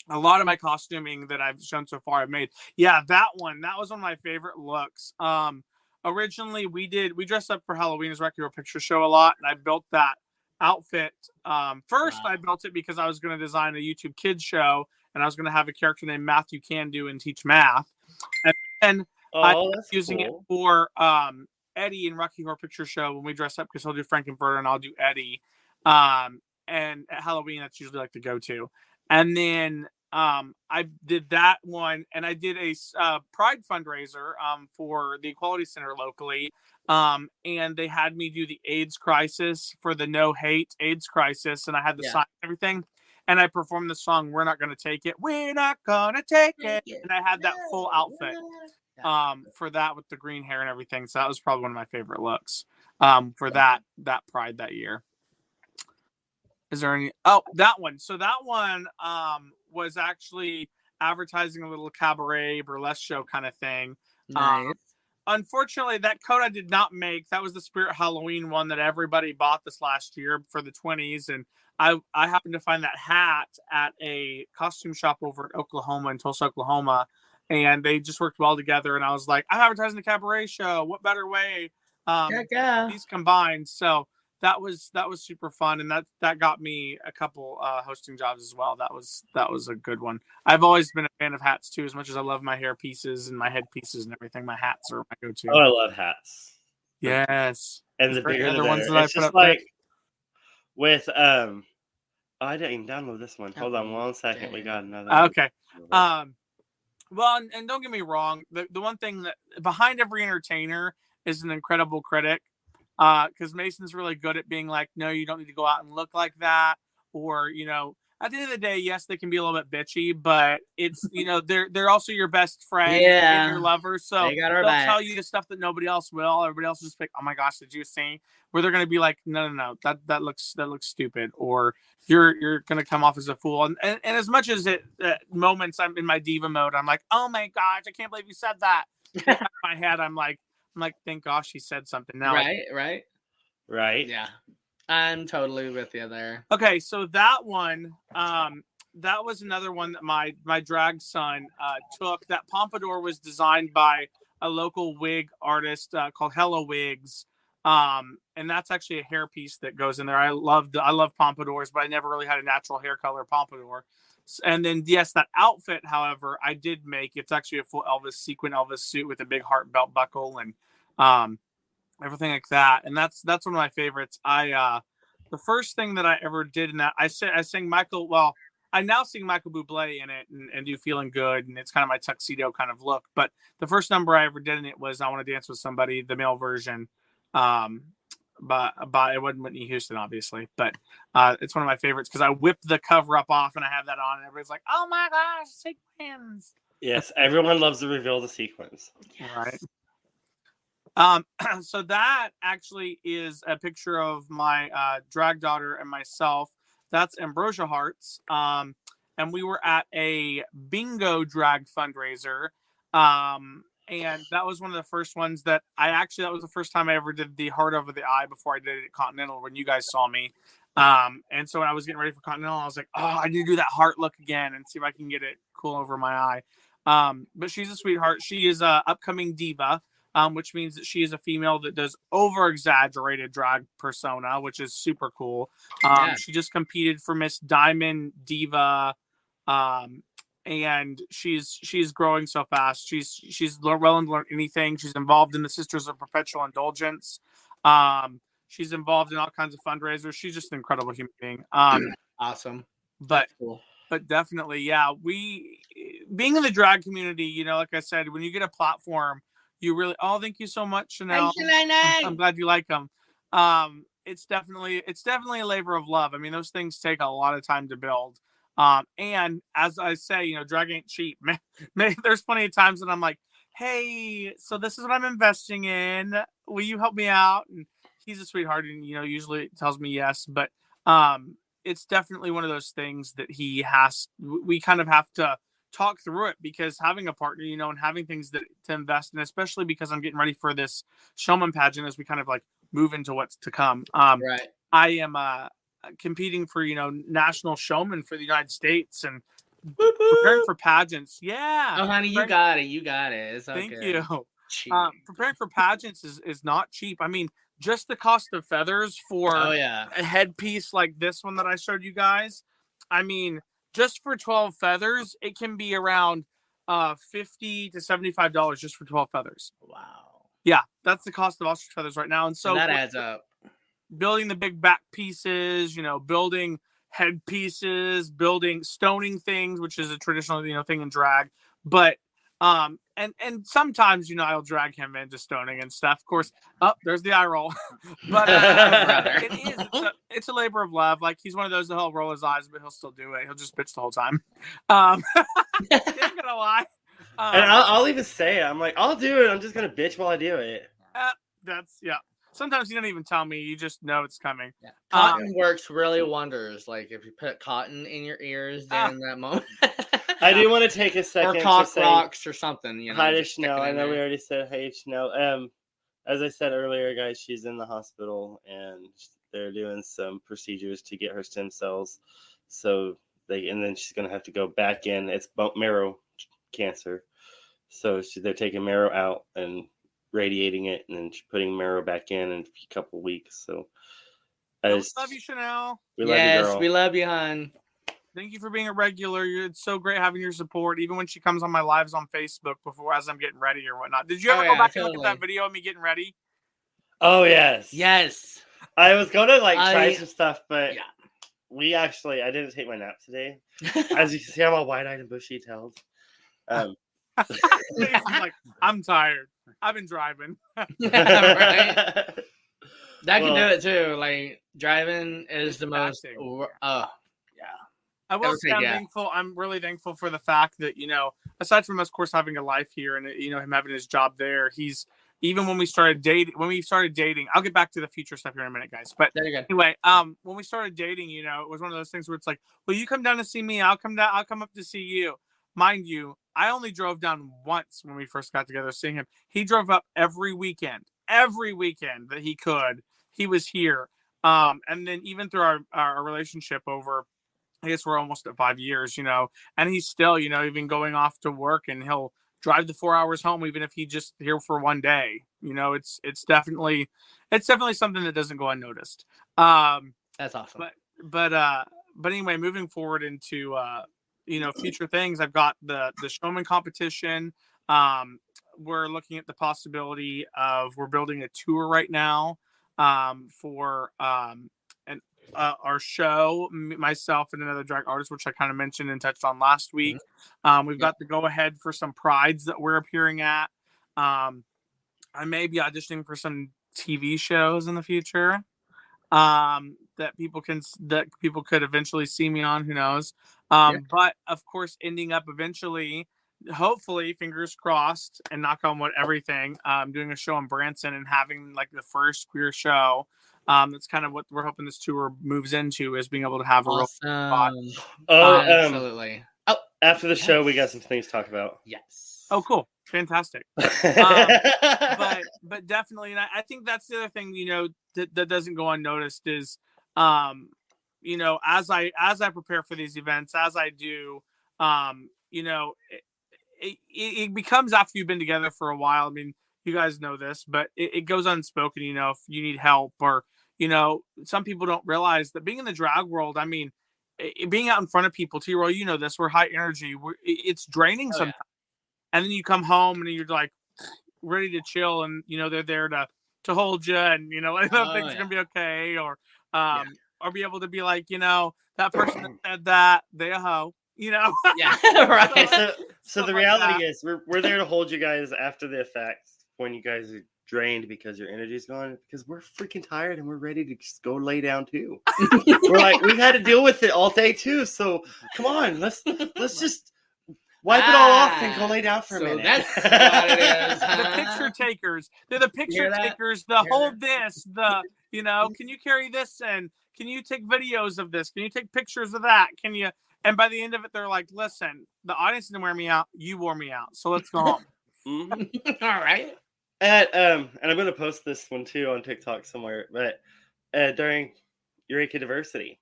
a lot of my costuming that I've shown so far I've made. Yeah, that was one of my favorite looks. Originally we dressed up for Halloween as Rocky Horror Picture Show a lot, and I built that outfit. First I built it because I was going to design a YouTube kids show, and I was going to have a character named Matthew Can Do and teach math. And then I was using it for Eddie in Rocky Horror Picture Show when we dress up, because he'll do Frankenfurter and I'll do Eddie. And at Halloween, that's usually like the go-to. And then I did that one, and I did a Pride fundraiser for the Equality Center locally. And they had me do the AIDS crisis for the No Hate AIDS crisis, and I had the sign and everything. And I performed the song "We're Not Gonna Take It, We're Not Gonna Take It," and I had that full outfit for that with the green hair and everything. So that was probably one of my favorite looks for that Pride that year. Is there any? Oh, that one. So that one was actually advertising a little cabaret burlesque show kind of thing. Nice. Unfortunately, that coat I did not make. That was the Spirit Halloween one that everybody bought this last year for the 20s. And I happened to find that hat at a costume shop over in Oklahoma, in Tulsa, Oklahoma. And they just worked well together. And I was like, I'm advertising the cabaret show. What better way? These combined. So that was super fun. And that got me a couple hosting jobs as well. That was a good one. I've always been a fan of hats too, as much as I love my hair pieces and my head pieces and everything. My hats are my go-to. Oh, I love hats. Yes. And the bigger the ones better. that It's I put just up like with I didn't even download this one. Hold on 1 second. We got another. Okay. Well, and don't get me wrong. The one thing that behind every entertainer is an incredible critic. Because Mason's really good at being like, no, you don't need to go out and look like that. Or, at the end of the day, yes, they can be a little bit bitchy, but it's, they're also your best friend and your lover. So they'll tell you the stuff that nobody else will. Everybody else will just pick, oh my gosh, did you see? Where they're going to be like, no, that looks stupid. Or you're going to come off as a fool. And as much as at moments I'm in my diva mode, I'm like, oh my gosh, I can't believe you said that. In my head, I'm like, thank gosh he said something now. Right. Yeah. I'm totally with you there. Okay, so that one, that was another one that my drag son took. That pompadour was designed by a local wig artist called Hello Wigs. And that's actually a hair piece that goes in there. I love pompadours, but I never really had a natural hair color pompadour. And then, yes, that outfit, however, I did make. It's actually a full sequin Elvis suit with a big heart belt buckle and everything like that. And that's one of my favorites. The first thing that I ever did in that, I sang Michael. Well, I now sing Michael Bublé in it and do Feeling Good, and it's kind of my tuxedo kind of look. But the first number I ever did in it was I Want to Dance with Somebody, the male version. But it wasn't Whitney Houston, obviously, but it's one of my favorites because I whipped the cover up off and I have that on, and everybody's like, "Oh my gosh, sequins!" Yes, everyone loves to reveal the sequins. Right. So that actually is a picture of my drag daughter and myself. That's Ambrosia Hearts, and we were at a bingo drag fundraiser. And that was one of the first ones that that was the first time I ever did the heart over the eye before I did it at Continental when you guys saw me. And so when I was getting ready for Continental, I was like, oh, I need to do that heart look again and see if I can get it cool over my eye. But she's a sweetheart. She is a upcoming diva, which means that she is a female that does over exaggerated drag persona, which is super cool. She just competed for Miss Diamond Diva, and she's growing so fast. She's willing to learn anything. She's involved in the Sisters of Perpetual Indulgence. She's involved in all kinds of fundraisers. She's just an incredible human being. Awesome. But cool. But definitely, yeah. Being in the drag community, like I said, when you get a platform, you really thank you so much, Chanel. I'm glad you like them. It's definitely a labor of love. I mean, those things take a lot of time to build. And as I say, drag ain't cheap. There's plenty of times that I'm like, hey, so this is what I'm investing in. Will you help me out? And he's a sweetheart and, usually tells me yes. But it's definitely one of those things that we kind of have to talk through it, because having a partner, and having things to invest in, especially because I'm getting ready for this showman pageant as we kind of like move into what's to come. I am competing for national showman for the United States, and preparing for pageants. Yeah. Oh, honey, you got it. You got it. It's okay. Thank you. Cheap. Preparing for pageants is not cheap. I mean, just the cost of feathers for Oh yeah. a headpiece like this one that I showed you guys. I mean, just for 12 feathers, it can be around $50 to $75 just for 12 feathers. Wow. Yeah, that's the cost of ostrich feathers right now. And so that adds up. Building the big back pieces, building head pieces, building stoning things, which is a traditional, thing in drag. But and sometimes, I'll drag him into stoning and stuff. Of course, there's the eye roll. But it's a labor of love. Like, he's one of those that he'll roll his eyes, but he'll still do it. He'll just bitch the whole time. I'm gonna lie. And I'll even say it. I'm like, I'll do it. I'm just gonna bitch while I do it. Yeah. Sometimes you don't even tell me. You just know it's coming. Yeah. Cotton works really wonders. Like, if you put cotton in your ears during that moment. I do want to take a second. Or cock rocks or something. Hi to Chanel. I know we already said hey, Chanel. As I said earlier, guys, she's in the hospital and they're doing some procedures to get her stem cells. And then she's gonna have to go back in. It's bone marrow cancer, so they're taking marrow out and radiating it, and then putting marrow back in a couple weeks. So I love you, Chanel. We love you, hon. Thank you for being a regular. It's so great having your support, even when she comes on my lives on Facebook as I'm getting ready or whatnot. Did you ever go back and look at that video of me getting ready? Oh yes. I was gonna try some stuff, but I didn't take my nap today. As you can see, I'm all wide-eyed and bushy-tailed. Like, I'm tired. I've been driving. Right? That can do it too. Like, driving is the most. I will say I'm thankful. I'm really thankful for the fact that, aside from us, of course, having a life here and, him having his job there, he's, even when we started dating, I'll get back to the future stuff here in a minute, guys. But anyway, when we started dating, it was one of those things where it's like, well, you come down to see me. I'll come up to see you. Mind you, I only drove down once when we first got together seeing him. He drove up every weekend that he could. He was here. And then even through our relationship over, I guess we're almost at 5 years, and he's still, even going off to work, and he'll drive the 4 hours home, even if he just here for one day. It's definitely something that doesn't go unnoticed. That's awesome. But anyway, moving forward into, future things, I've got the showman competition. We're looking at the possibility of, we're building a tour right now for our show, myself and another drag artist, which I kind of mentioned and touched on last week. We've got the go ahead for some prides that we're appearing at. I may be auditioning for some TV shows in the future that people could eventually see me on. Who knows? But of course, ending up eventually, hopefully, fingers crossed, and knock on wood, everything. Doing a show in Branson and having the first queer show. That's kind of what we're hoping this tour moves into, is being able to have a real spot. Absolutely. After the show, we got some things to talk about. Yes. Oh, cool. Fantastic. But definitely, and I think that's the other thing, that doesn't go unnoticed is, as I prepare for these events, as I do, it becomes, after you've been together for a while. I mean, you guys know this, but it goes unspoken, if you need help, or, some people don't realize that being in the drag world, I mean, being out in front of people, T-Roll, this, we're high energy. It's draining sometimes. And then you come home and you're like ready to chill, and, they're there to hold you, and, things are going to be okay. Or be able to be like, that person that said that, they a hoe, Yeah, right. So the reality is we're there to hold you guys after the effects, when you guys are drained because your energy is gone, because we're freaking tired and we're ready to just go lay down too. We're like, we've had to deal with it all day too, so come on, let's just wipe it all off and go lay down for a minute. That's what it is. The picture takers. They're the picture takers. The hold this. Can you carry this, and can you take videos of this? Can you take pictures of that? Can you? And by the end of it, they're like, listen, the audience didn't wear me out. You wore me out. So let's go home. All right. And I'm going to post this one too on TikTok somewhere. But during Eureka Diversity,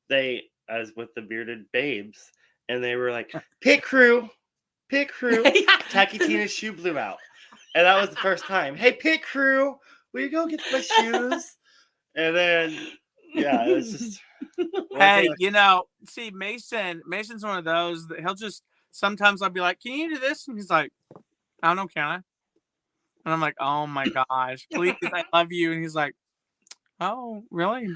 they, as with the bearded babes, and they were like, pit crew. Tacky Tina's shoe blew out. And that was the first time. Hey, pit crew, will you go get my shoes? And then, yeah, it was just. Hey, see, Mason's one of those that he'll just, sometimes I'll be like, can you do this? And he's like, I don't know, can I? And I'm like, oh my gosh, please, I love you. And he's like, oh, really?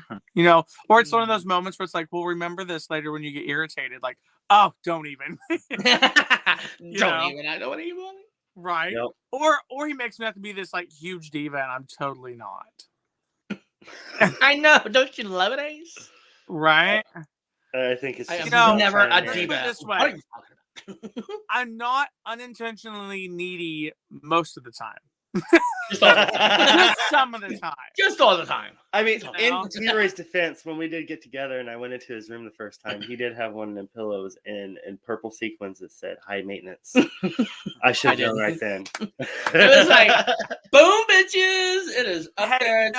Or it's one of those moments where it's like, we'll remember this later when you get irritated. Like, oh, don't even. Don't even. I don't want to even. Right. Yep. Or he makes me have to be this like huge diva, and I'm totally not. I know. Don't you love it, Ace? Right. I think it's just never a let's diva. put it this way. What are you talking about? I'm not unintentionally needy most of the time. Just all the time. Just some of the time. Just all the time. I mean, in Tina Ray's defense, when we did get together and I went into his room the first time, he did have one of them pillows in purple sequins that said high maintenance. I should have known right then. It was like, boom, bitches. It is up there.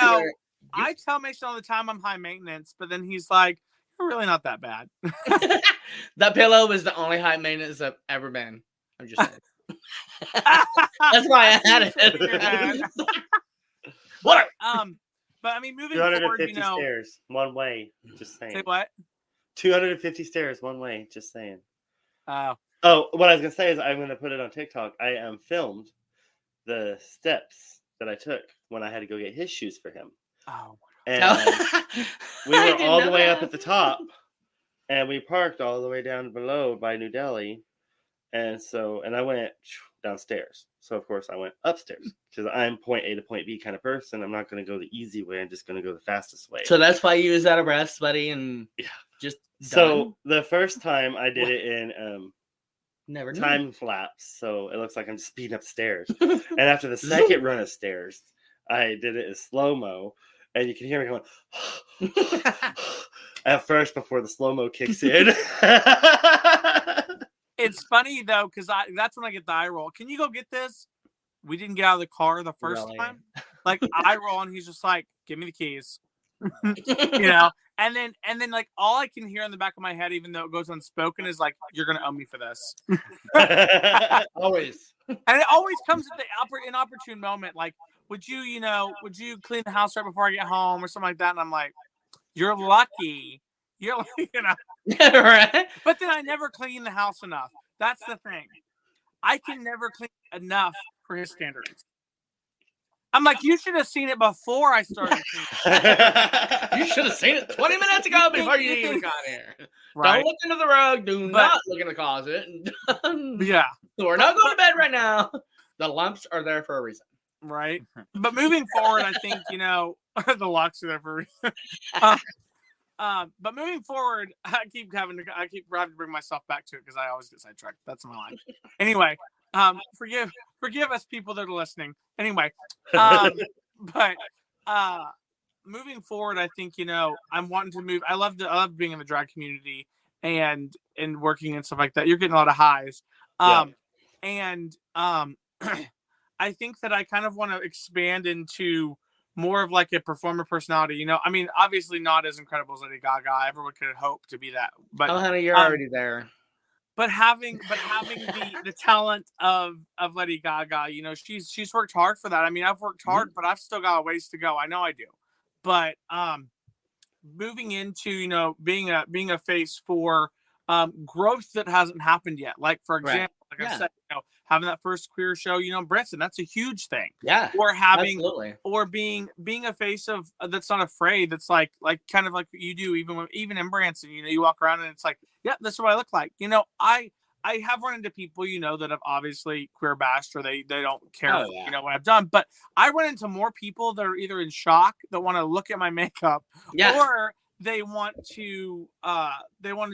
I tell Mason all the time I'm high maintenance, but then he's like, you're really not that bad. That pillow was the only high maintenance I've ever been. I'm just saying. That's why I had it. What? But I mean, moving forward, 250 stairs, one way. Just saying. Say what? 250 stairs, one way. Just saying. Oh, what I was gonna say is I'm gonna put it on TikTok. I filmed the steps that I took when I had to go get his shoes for him. Oh. And we were all the way up at the top, and we parked all the way down below by New Delhi. And I went downstairs. So, of course, I went upstairs because I'm point A to point B kind of person. I'm not going to go the easy way. I'm just going to go the fastest way. So that's why you was out of breath, buddy, and just done? So the first time I did it in never time lapse. So it looks like I'm just speeding up stairs. And after the second run of stairs, I did it in slow-mo. And you can hear me going at first before the slow-mo kicks in. It's funny though, because that's when I get the eye roll. Can you go get this? We didn't get out of the car the first time. Like eye roll, and he's just like, "Give me the keys," And then like all I can hear in the back of my head, even though it goes unspoken, is like, "You're gonna owe me for this." Always, and it always comes at the inopportune moment. Like, would you clean the house right before I get home or something like that? And I'm like, "You're lucky." Right? But then I never clean the house enough. That's the thing. I can never clean enough for his standards. I'm like, you should have seen it before I started cleaning. You should have seen it 20 minutes ago before you even got here. Right. Don't look into the rug. Not look in the closet. Yeah. So we're not going to bed right now. The lumps are there for a reason. Right. But moving forward, I think, the locks are there for a reason. But moving forward, I keep having to bring myself back to it because I always get sidetracked. That's my life. Anyway, forgive us people that are listening. Anyway, but moving forward, I think I'm wanting to move. I love being in the drag community and working and stuff like that. You're getting a lot of highs. And I think that I kind of want to expand into more of like a performer personality, I mean, obviously not as incredible as Lady Gaga. Everyone could hope to be that, but honey, you're already there. But having the talent of Lady Gaga, she's worked hard for that. I mean, I've worked hard, but I've still got a ways to go. I know I do. But moving into being a face for growth that hasn't happened yet. Like for example, I said, having that first queer show, Branson, that's a huge thing. Yeah. Or having, absolutely. Or being a face of that's not afraid. That's like kind of like what you do, even in Branson, you walk around and it's like, yeah, this is what I look like. I have run into people, that have obviously queer bashed or they don't care, what I've done. But I run into more people that are either in shock, that want to look at my makeup, or they want to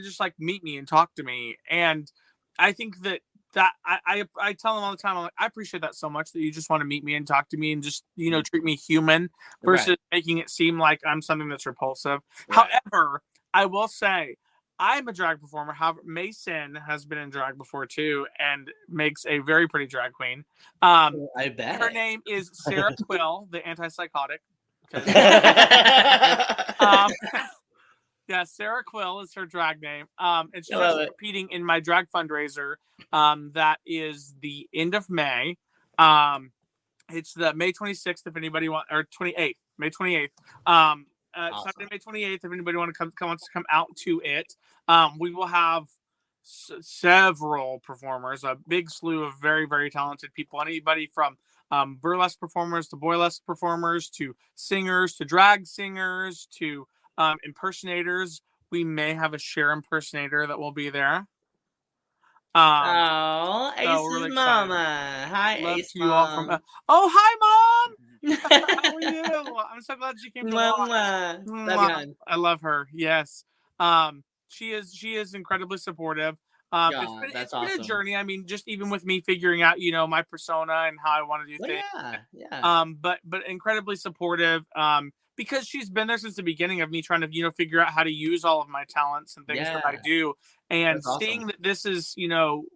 just like meet me and talk to me. And I think that I tell them all the time, I'm like, I appreciate that so much that you just want to meet me and talk to me and just, treat me human versus making it seem like I'm something that's repulsive. Right. However, I will say I'm a drag performer. However, Mason has been in drag before too and makes a very pretty drag queen. I bet. Her name is Sarah Quill, the antipsychotic. Yeah, Sarah Quill is her drag name. And she's I love actually it. competing in my drag fundraiser. That is the end of May. It's the May 26th, if anybody wants, or 28th, May 28th. Awesome. Sunday, May 28th, if anybody wants to come out to it. We will have several performers, a big slew of very, very talented people. Anybody from burlesque performers to boylesque performers to singers to drag singers to impersonators. We may have a Cher impersonator that will be there. Oh, so Ace's we're really excited. mama. Hi, Love Ace to you all mom. from. Oh, hi, Mom. How are you? I'm so glad you came to watch. Mwah, mwah. Love you, hon. I love her. Yes. She is incredibly supportive. Yeah, It's that's been awesome. a journey. I mean, just even with me figuring out, my persona and how I want to do Well, things. yeah. But incredibly supportive. Because she's been there since the beginning of me trying to, figure out how to use all of my talents and things that I Yeah. do. And That's seeing awesome. that this is,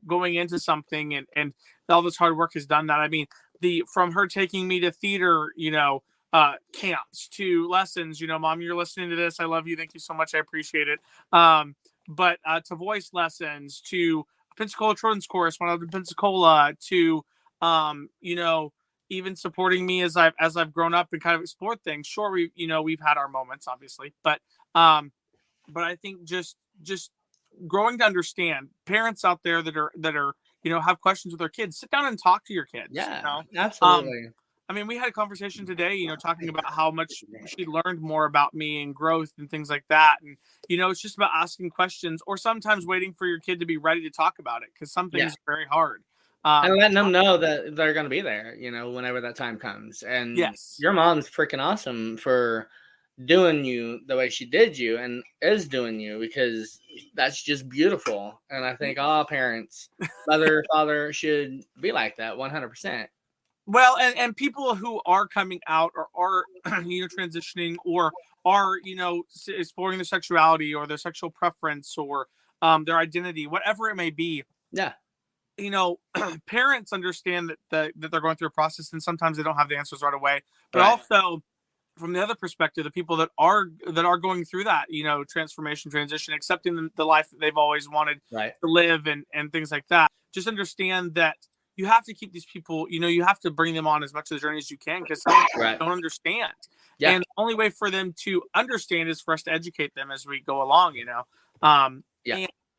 going into something and all this hard work has done that. I mean, from her taking me to theater, camps to lessons, Mom, you're listening to this. I love you. Thank you so much. I appreciate it. But to voice lessons, to Pensacola Children's Chorus when I was in Pensacola, to, even supporting me as I've grown up and kind of explored things. Sure, we've had our moments, obviously, but I think just growing to understand parents out there that are have questions with their kids, sit down and talk to your kids. Yeah, absolutely. I mean, we had a conversation today, talking about how much she learned more about me and growth and things like that. And, it's just about asking questions or sometimes waiting for your kid to be ready to talk about it because some things are very hard. And letting them know that they're going to be there, whenever that time comes. And yes, your mom's freaking awesome for doing you the way she did you and is doing you, because that's just beautiful. And I think all parents, mother, father, should be like that 100%. Well, and people who are coming out or are, transitioning or are, exploring their sexuality or their sexual preference or their identity, whatever it may be. Yeah. Parents understand that they're going through a process and sometimes they don't have the answers right away. But also from the other perspective, the people that are going through that, transformation, transition, accepting the life that they've always wanted to live and things like that, just understand that you have to keep these people, you have to bring them on as much of the journey as you can because some don't understand. Yeah. And the only way for them to understand is for us to educate them as we go along, and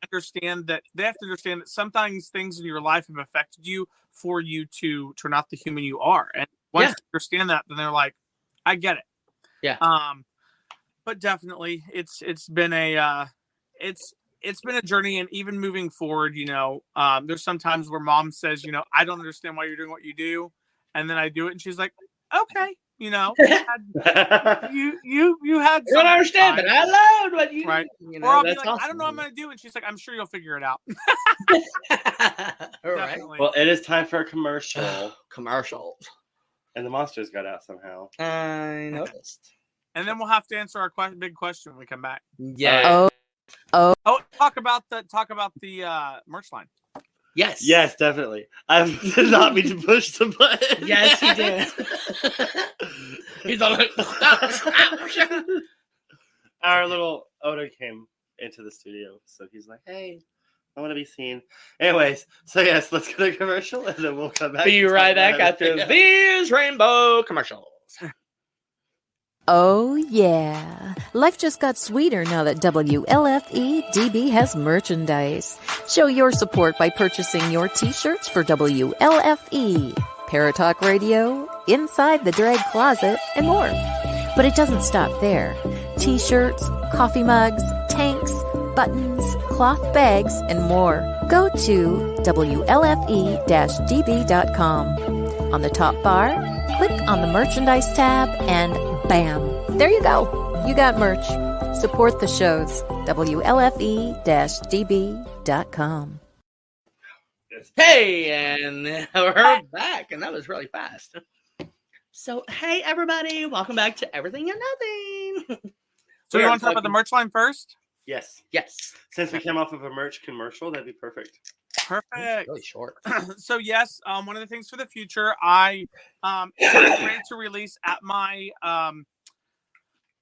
understand that they have to understand that sometimes things in your life have affected you for you to turn out the human you are. And once they understand that, then they're like, I get it. Yeah. But definitely it's been a journey, and even moving forward, there's some times where Mom says, I don't understand why you're doing what you do, and then I do it, and she's like, okay, you had I don't understand, but I loved what you did. Or I'll be like, awesome. I don't know what I'm gonna do, and she's like, I'm sure you'll figure it out. All right. Well, it is time for a commercial. Commercials. And the monsters got out somehow. I noticed. And then we'll have to answer our big question when we come back. Yeah. Oh. Talk about the merch line. Yes. Yes, definitely. I did not mean to push the button. Yes, he did. He's all like, our little Oda came into the studio, so he's like, hey, I want to be seen. Anyways, so yes, let's go to commercial, and then we'll come back. Be right back after these rainbow commercials. Oh, yeah. Life just got sweeter now that WLFE-DB has merchandise. Show your support by purchasing your t-shirts for WLFE, Paratalk Radio, Inside the Drag Closet, and more. But it doesn't stop there. T-shirts, coffee mugs, tanks, buttons, cloth bags, and more. Go to WLFE-DB.com. On the top bar, click on the merchandise tab and bam! There you go. You got merch. Support the shows. WLFE-DB.com. Hey, and we're back, and that was really fast. So, hey, everybody. Welcome back to Everything and Nothing. So you want to talk about the merch line first? Yes. Yes. Since we came off of a merch commercial, that'd be perfect. Perfect. Really short. So yes, one of the things for the future, I am ready to release at my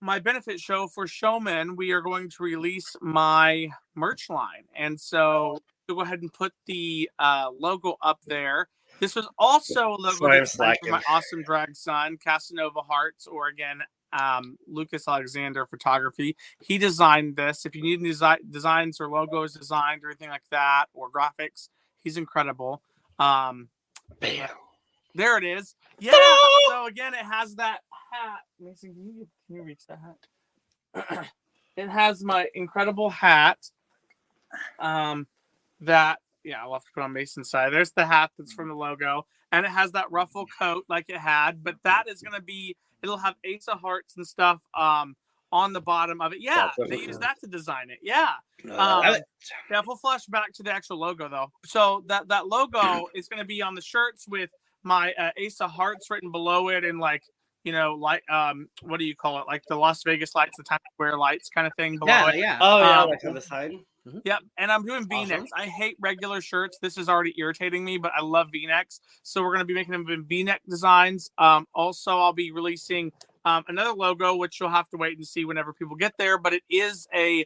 my benefit show for showmen, we are going to release my merch line. And so we'll go ahead and put the logo up there. This was also a logo Sorry, I'm designed for my slacking. awesome drag son, Casanova Hearts, or again, Lucas Alexander Photography. He designed this. If you need designs or logos designed or anything like that, or graphics, he's incredible. Bam. There it is. Yeah. So again, it has that hat. Mason, can you reach that hat? It has my incredible hat. That I'll have to put on Mason's side. There's the hat that's from the logo, and it has that ruffle coat like it had. But that is gonna be. It'll have Ace O'Hearts and stuff. On the bottom of it. Yeah, they use that to design it. Yeah. Yeah, we'll flash back to the actual logo though. So that logo is going to be on the shirts with my Ace of Hearts written below it, and like like what do you call it? Like the Las Vegas lights, the Times Square lights, kind of thing below it. Yeah. Oh yeah, like on the side. Yep, and I'm doing Awesome. V-necks. I hate regular shirts. This is already irritating me, but I love V-necks. So we're going to be making them in V-neck designs. Also, I'll be releasing another logo, which you'll have to wait and see whenever people get there. But it is a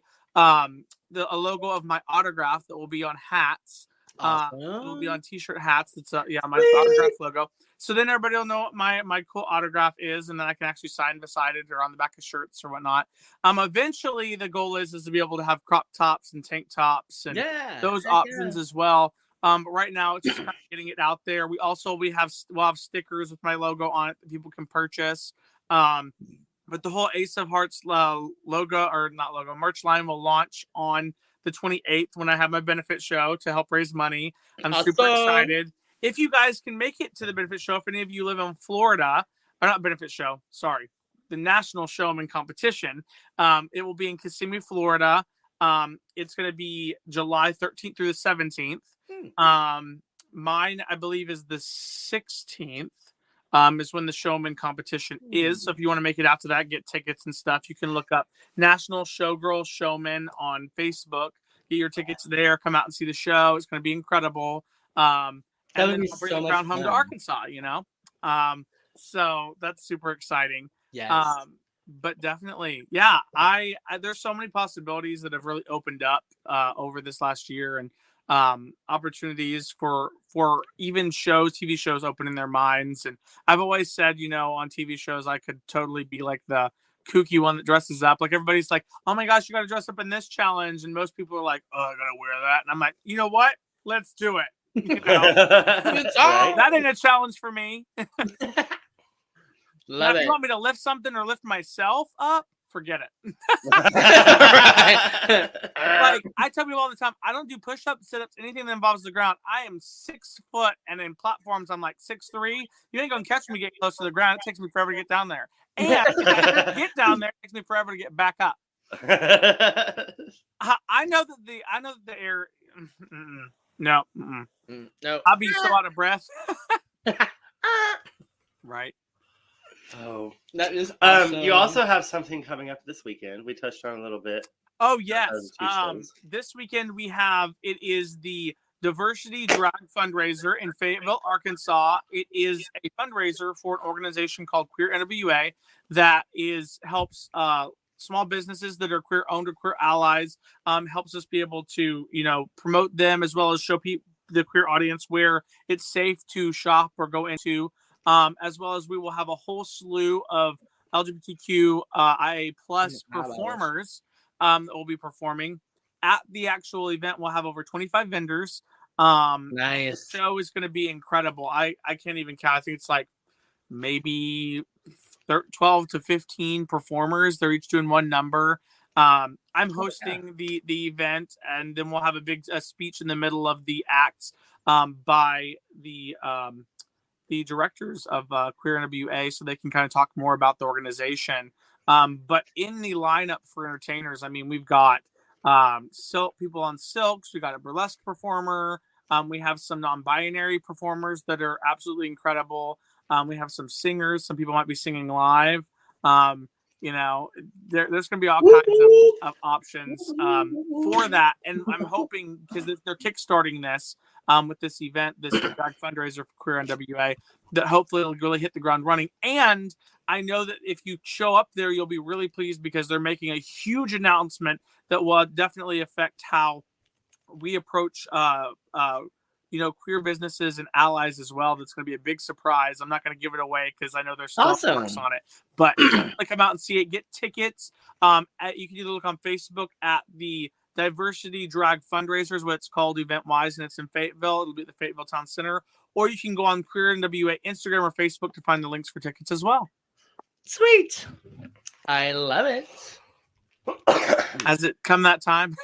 logo of my autograph that will be on hats. Awesome. It will be on T-shirt hats. It's my autograph logo. So then everybody will know what my cool autograph is, and then I can actually sign beside it or on the back of shirts or whatnot. Eventually the goal is to be able to have crop tops and tank tops and those options as well. But right now it's just kind of getting it out there. We'll have stickers with my logo on it that people can purchase. But the whole Ace of Hearts merch line will launch on the 28th when I have my benefit show to help raise money. I'm super excited. If you guys can make it to the benefit show, if any of you live in Florida, or not benefit show, sorry, the National Showman Competition, it will be in Kissimmee, Florida. It's going to be July 13th through the 17th. Mine, I believe, is the 16th. Is when the showman competition is. So if you want to make it out to that, get tickets and stuff, you can look up National Showgirl Showman on Facebook. Get your tickets there. Come out and see the show. It's going to be incredible. And then I'll bring the crown home to Arkansas, so that's super exciting. Yes. But definitely, yeah, I there's so many possibilities that have really opened up over this last year, and opportunities for even TV shows opening their minds. And I've always said, on TV shows, I could totally be like the kooky one that dresses up. Like everybody's like, oh my gosh, you got to dress up in this challenge. And most people are like, oh, I got to wear that. And I'm like, you know what? Let's do it. That ain't a challenge for me. Love if it. you want me to lift something or lift myself up, forget it. Like I tell people all the time, I don't do push-ups, sit-ups, anything that involves the ground. I am 6 foot, and in platforms I'm like 6'3". You ain't gonna catch me getting close to the ground. It takes me forever to get down there, and get down there, it takes me forever to get back up. I know that the air. No. No. I'll be so out of breath. Right. Oh, that is awesome. You also have something coming up this weekend. We touched on a little bit. Oh yes. This weekend it is the Diversity Drag Fundraiser in Fayetteville, Arkansas. It is a fundraiser for an organization called Queer NWA that helps small businesses that are queer owned or queer allies, helps us be able to, promote them as well as show the queer audience where it's safe to shop or go into, as well as we will have a whole slew of LGBTQIA plus performers that will be performing at the actual event. We'll have over 25 vendors. Nice. The show is going to be incredible. I can't even count. I think it's like maybe 12 to 15 performers. They're each doing one number. I'm hosting the event, and then we'll have a big speech in the middle of the acts by the directors of Queer NWA, so they can kind of talk more about the organization. But in the lineup for entertainers, I mean, we've got people on silks. We got a burlesque performer. We have some non-binary performers that are absolutely incredible. We have some singers. Some people might be singing live. There's going to be all kinds of options for that. And I'm hoping, because they're kickstarting this, with this event, this drag fundraiser for Queer NWA, that hopefully it'll really hit the ground running. And I know that if you show up there, you'll be really pleased because they're making a huge announcement that will definitely affect how we approach queer businesses and allies as well. That's going to be a big surprise. I'm not going to give it away because I know there's still works on it, but come out and see it, get tickets. You can either look on Facebook at the Diversity Drag Fundraisers, what it's called event wise, and it's in Fayetteville. It'll be at the Fayetteville Town Center, or you can go on Queer NWA Instagram or Facebook to find the links for tickets as well. Sweet. I love it. Has it come that time?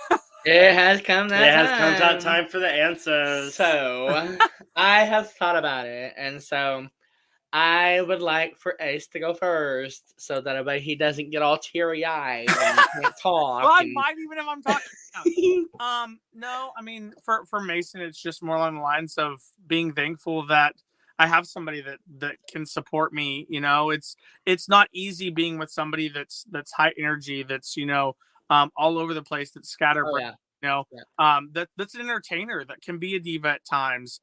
It has come that time. It has come that time for the answers. So, I have thought about it, and so I would like for Ace to go first, so that way he doesn't get all teary-eyed and can't talk. Well, I might even if I'm talking. No, I mean, for Mason, it's just more along the lines of being thankful that I have somebody that can support me. You know, it's not easy being with somebody that's high energy, that's all over the place, that's scatterbrained. That's an entertainer, that can be a diva at times.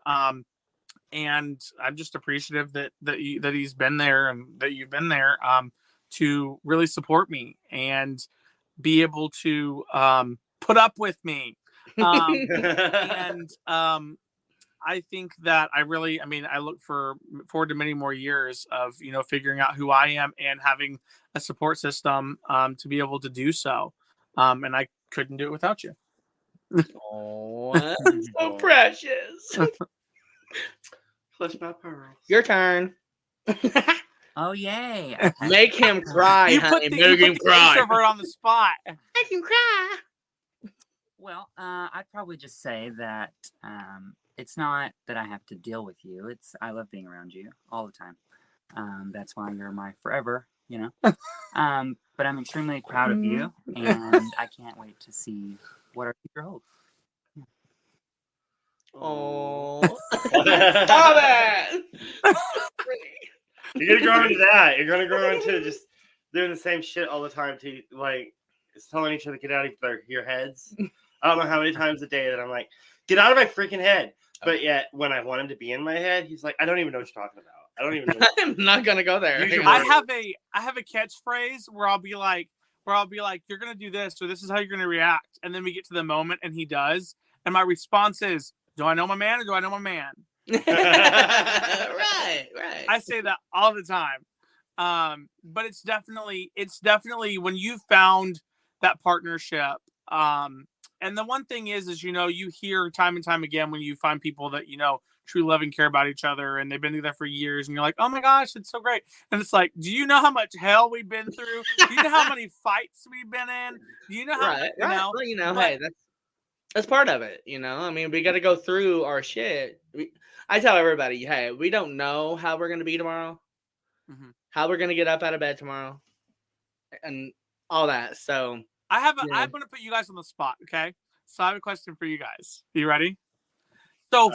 And I'm just appreciative that he's been there and that you've been there to really support me and be able to put up with me. And I think that I look forward to many more years of, figuring out who I am and having a support system to be able to do so. And I couldn't do it without you. Oh, that's so precious. Clutch my pearls. Your turn. Oh, yay. Make him cry, honey. Make him cry. Introvert on the spot. Make him cry. Well, I'd probably just say that it's not that I have to deal with you. I love being around you all the time. That's why you're my forever, But I'm extremely proud of you, and I can't wait to see what our future holds. Oh, stop it! You're gonna grow into that. You're gonna grow into just doing the same shit all the time. To it's telling each other to get out of your heads. I don't know how many times a day that I'm like, get out of my freaking head. But yet, when I want him to be in my head, he's like, I don't even know what you're talking about. I don't even know. I'm not gonna go there. I have a catchphrase where I'll be like, you're gonna do this, or this is how you're gonna react, and then we get to the moment, and he does, and my response is, do I know my man, or do I know my man? Right. I say that all the time. But it's definitely when you found that partnership. And the one thing is you hear time and time again when you find people that truly love and care about each other, and they've been through that for years, and you're like, oh my gosh, it's so great. And it's like, do you know how much hell we've been through? Do you know how many fights we've been in? Do you know how right. Well, hey, that's part of it. I mean, we got to go through our shit. I tell everybody, hey, we don't know how we're gonna be tomorrow, how we're gonna get up out of bed tomorrow, and all that. So I'm going to put you guys on the spot, okay? So I have a question for you guys. Are you ready? So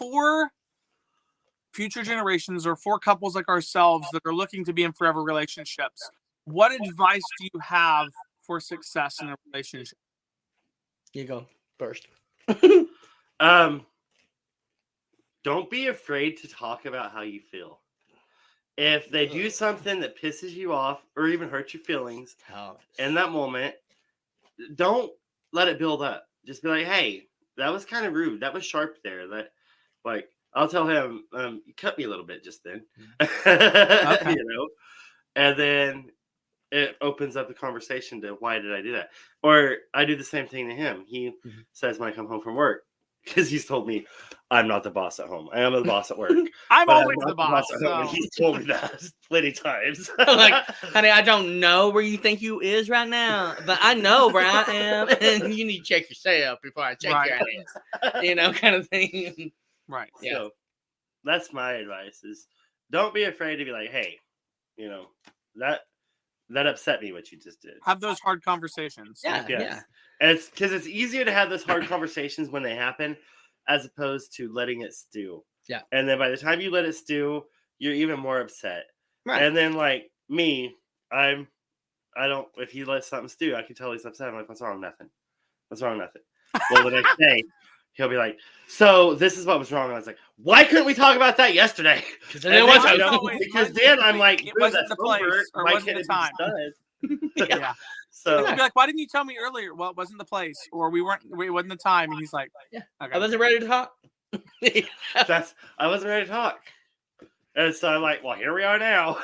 for future generations or for couples like ourselves that are looking to be in forever relationships, what advice do you have for success in a relationship? You go first. Don't be afraid to talk about how you feel. If they do something that pisses you off or even hurts your feelings in that moment, don't let it build up. Just be like, hey, that was kind of rude. That was sharp there. I'll tell him, you cut me a little bit just then. Okay. And then it opens up the conversation to why did I do that? Or I do the same thing to him. He says when I come home from work, because he's told me I'm not the boss at home. I am the boss at work. I'm always the boss. So. He's told me that plenty times. Like, honey, I don't know where you think you is right now, but I know where I am, and you need to check yourself before I check your ass. Kind of thing. Right. Yeah. So that's my advice: is don't be afraid to be like, hey, that upset me what you just did. Have those hard conversations. Yeah. And it's because it's easier to have those hard conversations when they happen as opposed to letting it stew. Yeah. And then by the time you let it stew, you're even more upset. Right. And then like me, I don't, if he lets something stew, I can tell he's upset. I'm like, what's wrong? Nothing. What's wrong? Nothing. Well, the next day he'll be like, "So this is what was wrong." I was like, "Why couldn't we talk about that yesterday?" Because then it was because then I'm like, it wasn't the place or why wasn't can't the it time. be done? Yeah. So He'll be like, "Why didn't you tell me earlier?" Well, it wasn't the place, or it wasn't the time. And he's like, Yeah. okay. I wasn't ready to talk. I wasn't ready to talk. And so I'm like, well, here we are now.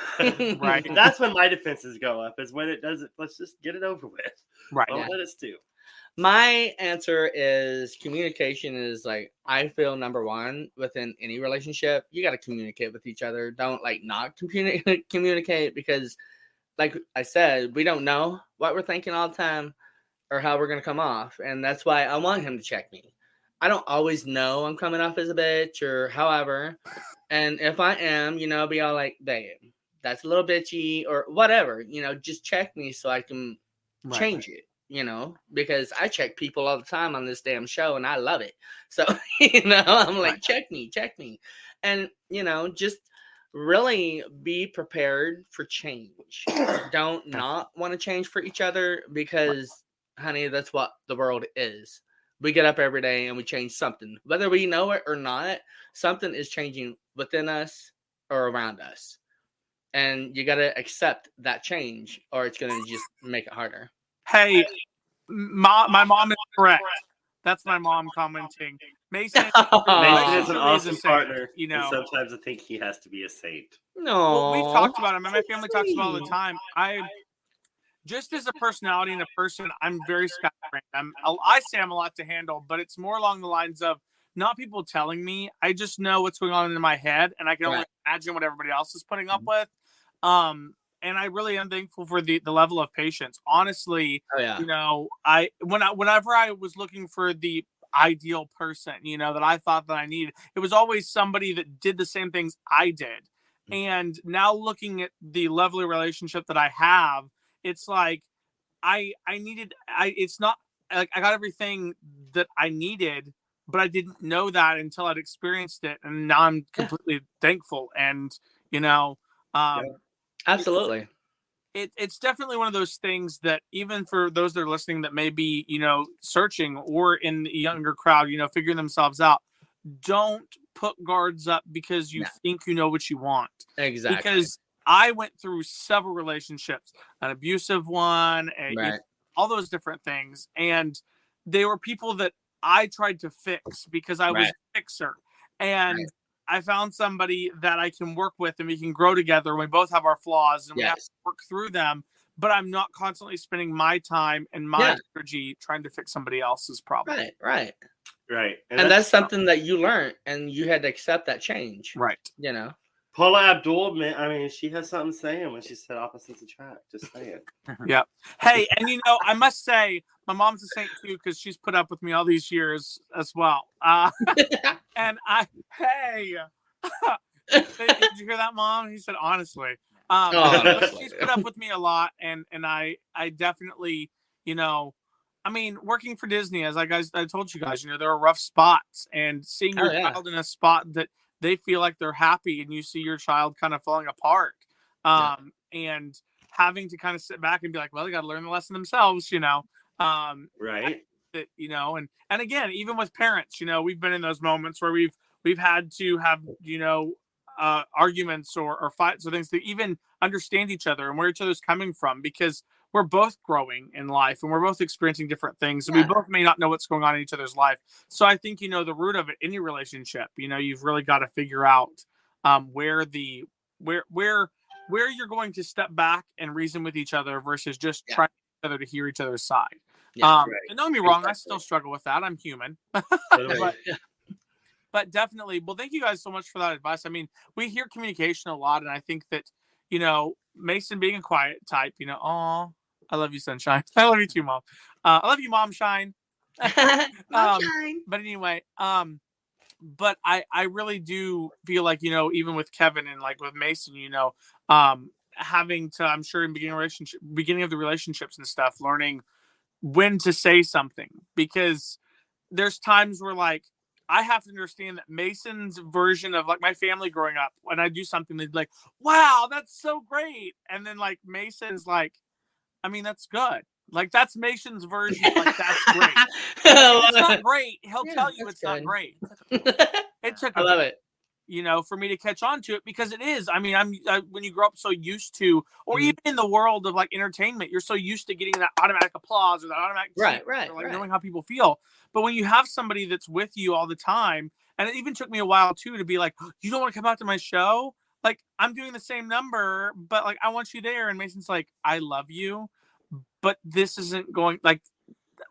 Right. That's when my defenses go up, is when it doesn't. Let's just get it over with. Right. Don't let us do. My answer is communication is like, I feel number one within any relationship. You got to communicate with each other. Don't like not communicate because, like I said, we don't know what we're thinking all the time or how we're going to come off. And that's why I want him to check me. I don't always know I'm coming off as a bitch or however. And if I am, be all like, babe, that's a little bitchy or whatever, just check me so I can change it, because I check people all the time on this damn show and I love it. So, I'm like, check me. And, just really be prepared for change. Don't not want to change for each other because, honey, that's what the world is. We get up every day and we change something. Whether we know it or not, something is changing within us or around us. And you got to accept that change or it's going to just make it harder. Hey, my mom is correct. That's my mom commenting. Mason Mason is an really awesome a saint, partner. you know. And sometimes I think he has to be a saint. No. Well, we've talked about him. My family talks about it all the time. Just as a personality and a person, I'm very scatterbrained. I say I'm a lot to handle, but it's more along the lines of not people telling me. I just know what's going on in my head, and I can only imagine what everybody else is putting up with. And I really am thankful for the level of patience. Honestly, whenever I was looking for the ideal person, that I thought that I needed, it was always somebody that did the same things I did. And now looking at the level of relationship that I have, it's like it's not like I got everything that I needed, but I didn't know that until I'd experienced it. And now I'm completely thankful. And, absolutely. It's definitely one of those things that even for those that are listening that may be, searching or in the younger crowd, figuring themselves out, don't put guards up because you think you know what you want. Exactly. Because I went through several relationships, an abusive one, all those different things. And they were people that I tried to fix because I was a fixer. And I found somebody that I can work with and we can grow together. We both have our flaws and we have to work through them. But I'm not constantly spending my time and my energy trying to fix somebody else's problem. Right. And that's something that you learned and you had to accept that change. Right. Paula Abdul, she has something saying when she said opposites attract. Just saying. Yeah. Hey, and I must say, my mom's a saint too because she's put up with me all these years as well. And did you hear that, Mom? He said, honestly. She's put up with me a lot, and I definitely, working for Disney, as I told you guys, there are rough spots, and seeing your child in a spot that they feel like they're happy and you see your child kind of falling apart, and having to kind of sit back and be like, well, they got to learn the lesson themselves, right. That, and again, even with parents, we've been in those moments where we've had to have, arguments or fights or things to even understand each other and where each other's coming from, because we're both growing in life and we're both experiencing different things. And we both may not know what's going on in each other's life. So I think, the root of it, any relationship, you've really got to figure out where you're going to step back and reason with each other versus just trying to hear each other's side. And don't get me wrong, I still struggle with that. I'm human. But definitely, well, thank you guys so much for that advice. I mean, we hear communication a lot, and I think that, Mason being a quiet type, oh, I love you, Sunshine. I love you too, Mom. I love you, Mom Shine. Mom Shine. But anyway, but I really do feel like, even with Kevin and like with Mason, having to, I'm sure in beginning of the relationships and stuff, learning when to say something, because there's times where like I have to understand that Mason's version of like my family growing up, when I do something, they'd be like, wow, that's so great. And then like Mason's like, I mean, that's good. Like that's Mason's version. Like that's great. If it's not great, he'll tell you it's not great. It took I love it. You know, for me to catch on to it because it is. I mean, when you grow up so used to, or Mhm. even in the world of like entertainment, you're so used to getting that automatic applause or that automatic Right, cheer, right, or like right. knowing how people feel. But when you have somebody that's with you all the time, and it even took me a while too to be like, you don't want to come out to my show? Like I'm doing the same number, but like I want you there. And Mason's like, I love you, but this isn't going like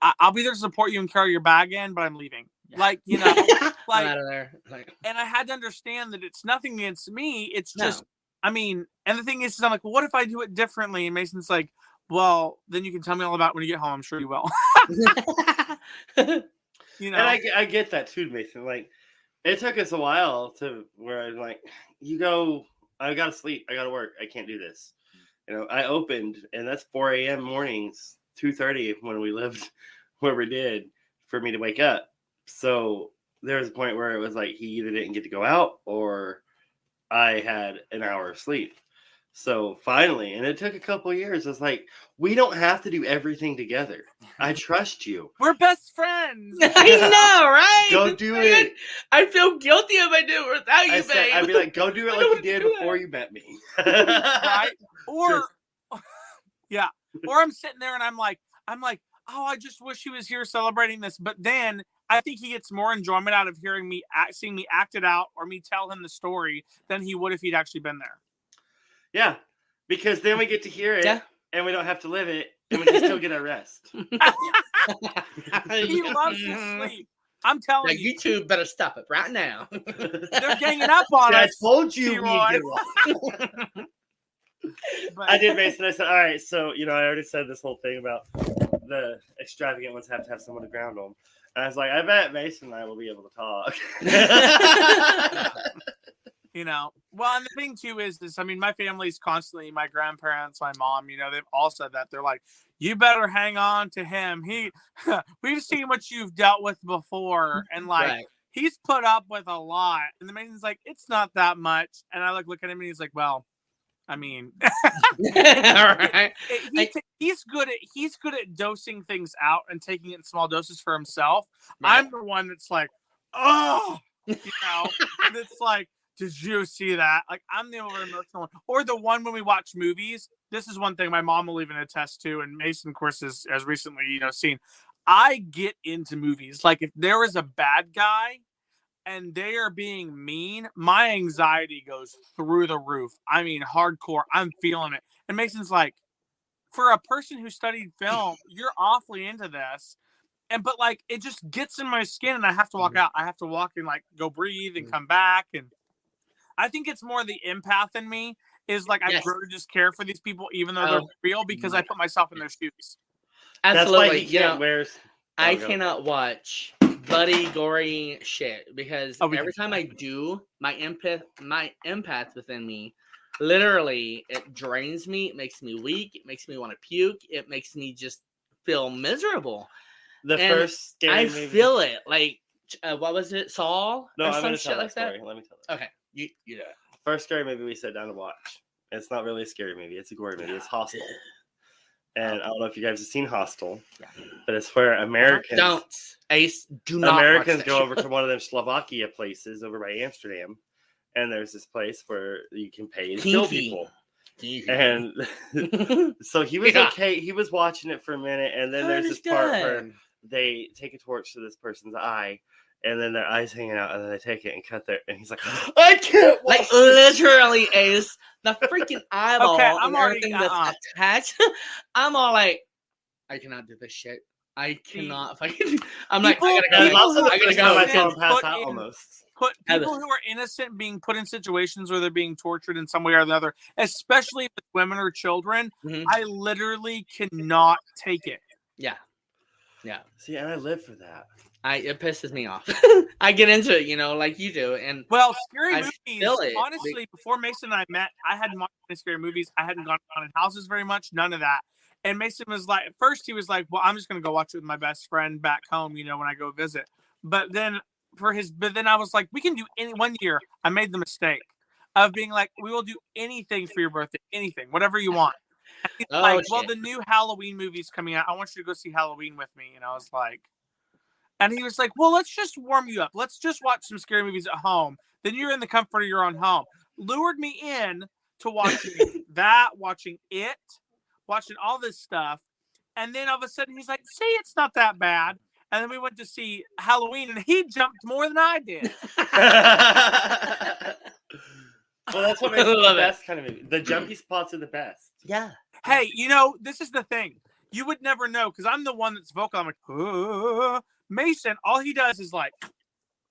I'll be there to support you and carry your bag in, but I'm leaving. Yeah. Like, you know, I'm like, out of there. Like, and I had to understand that it's nothing against me. It's No. just, I mean, and the thing is I'm like, well, what if I do it differently? And Mason's like, well, then you can tell me all about it when you get home. I'm sure you will. You know, And I get that too, Mason. Like, it took us a while to where I'm like, you go, I gotta sleep, I gotta work, I can't do this. You know, I opened, and that's 4 a.m. mornings, 2:30 when we lived where we did for me to wake up. So there was a point where it was like he either didn't get to go out or I had an hour of sleep. So finally, and it took a couple of years, it's like, we don't have to do everything together. I trust you. we're best friends. I know, right? Go do it. I feel guilty if I do it without you, I babe. said, I'd be like, go do it I like don't you want to did do before that. you met me. Right? Or, Just- yeah. Or I'm sitting there and I'm like, oh, I just wish he was here celebrating this. But then I think he gets more enjoyment out of hearing me seeing me act it out or me tell him the story than he would if he'd actually been there. Yeah, because then we get to hear it, Yeah. and we don't have to live it, and we can still get our rest. He loves his sleep. I'm Now, telling you, you two better stop it right now. they're ganging up on I us. told you Leroy. we'd get along. But I did, Mason. I said, all right, so, you know, I already said this whole thing about the extravagant ones have to have someone to ground them. And I was like, I bet Mason and I will be able to talk. you know, well, and the thing too is I mean, my family's constantly, my grandparents, my mom, you know, they've all said that. They're like, you better hang on to him. We've seen what you've dealt with before. And like, Right. he's put up with a lot. And the Mason's like, it's not that much. And I look at him and he's like, well, I mean, Right. he's good at dosing things out and taking it in small doses for himself. Right. I'm the one that's like, oh, you know, that's like, did you see that? Like, I'm the over emotional one. Or the one when we watch movies. This is one thing my mom will even attest to, and Mason, of course, has recently, you know, seen. I get into movies. Like, if there is a bad guy and they are being mean, my anxiety goes through the roof. I mean, hardcore. I'm feeling it. And Mason's like, for a person who studied film, you're awfully into this. But like, it just gets in my skin and I have to walk out. I have to walk and like go breathe and come back. And I think it's more the empath in me is like, I grow to just care for these people, even though they're real, because I put myself in their shoes. Absolutely. That's why he can't wear. I cannot watch bloody, gory shit because every time I do, my empath within me, literally, it drains me. It makes me weak. It makes me want to puke. It makes me just feel miserable. The first scary movie. I feel it. Like, what was it? Saul? No, or I'm some going to shit tell like that story. that? Let me tell that. Okay. You do it. First scary movie we sat down to watch. It's not really a scary movie. It's a gory movie. It's Hostel. And I don't know if you guys have seen Hostel, but it's where Americans do not. Americans go over to one of them Slovakia places over by Amsterdam, and there's this place where you can pay to kill people. And so he was okay. He was watching it for a minute, and then there's this part where they take a torch to this person's eye, and then their eye's hanging out, and then they take it and cut their. And he's like, I can't. Like literally, Ace, the freaking eyeball. Okay, I'm already that's attached. I'm all like, I cannot do this shit. I cannot. I'm like, I gotta go. I gotta go. I saw him pass out almost. People who are innocent being put in situations where they're being tortured in some way or another, especially if it's women or children. Mm-hmm. I literally cannot take it. Yeah. See, and I live for that. It pisses me off. I get into it, you know, like you do. And well, scary I movies. Honestly, before Mason and I met, I hadn't watched any scary movies. I hadn't gone in houses very much. None of that. And Mason was like, at first he was like, well, I'm just going to go watch it with my best friend back home, you know, when I go visit. But then I was like, we can do one year. I made the mistake of being like, we will do anything for your birthday, anything, whatever you want. He's Oh, like, well, shit. the new Halloween movie's coming out. I want you to go see Halloween with me. And I was like, and he was like, well, let's just warm you up. Let's just watch some scary movies at home. Then you're in the comfort of your own home. Lured me in to watching that, watching it, watching all this stuff. And then all of a sudden he's like, see, it's not that bad. And then we went to see Halloween and he jumped more than I did. Well, that's what makes it the best kind of movie. The jumpy spots are the best. Yeah. Hey, this is the thing. You would never know because I'm the one that's vocal. I'm like, Mason, all he does is like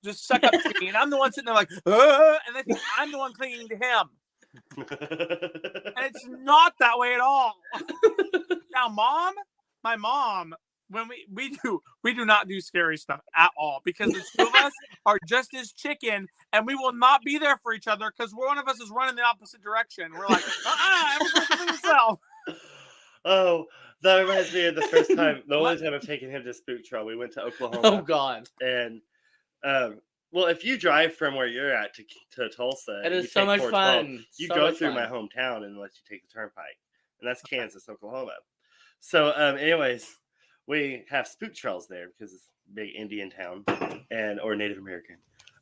just suck up to me. And I'm the one sitting there like, and they think I'm the one clinging to him. And it's not that way at all. Now, my mom, when we do not do scary stuff at all because the two of us are just as chicken and we will not be there for each other because one of us is running the opposite direction. We're like, every person for themselves. Oh, that reminds me of the only time I've taken him to Spook Trail. We went to Oklahoma. Oh, God. And, well, if you drive from where you're at to Tulsa, It is so much fun. You So go much through fun. my hometown unless you take the turnpike. And that's Kansas, Oklahoma. So, anyways, we have spook trails there because it's a big Indian town or Native American.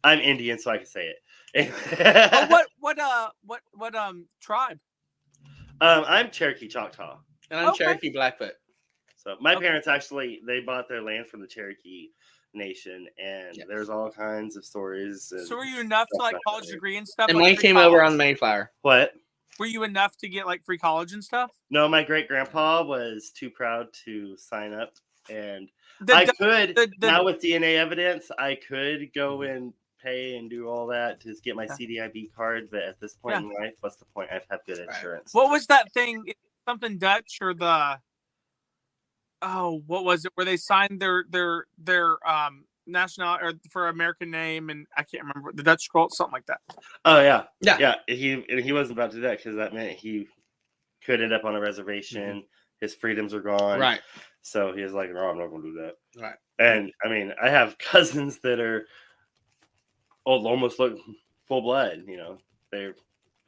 I'm Indian, so I can say it. What tribe? I'm Cherokee Choctaw. And I'm Cherokee Blackfoot. So my parents they bought their land from the Cherokee Nation, and there's all kinds of stories. So were you enough to like college degree and stuff? And like mine came over on Mayflower. What? Were you enough to get like free college and stuff? No, my great grandpa was too proud to sign up, and now with DNA evidence, I could go and pay and do all that to get my CDIB card. But at this point in life, what's the point? I have good insurance. What was that thing? Something Dutch or what was it? Where they signed their national or for American name, and I can't remember the Dutch scroll, something like that. Oh yeah. He wasn't about to do that because that meant he could end up on a reservation. Mm-hmm. His freedoms are gone. Right. So he was like, "No, I'm not going to do that." Right. And I mean, I have cousins that are almost look full blood. They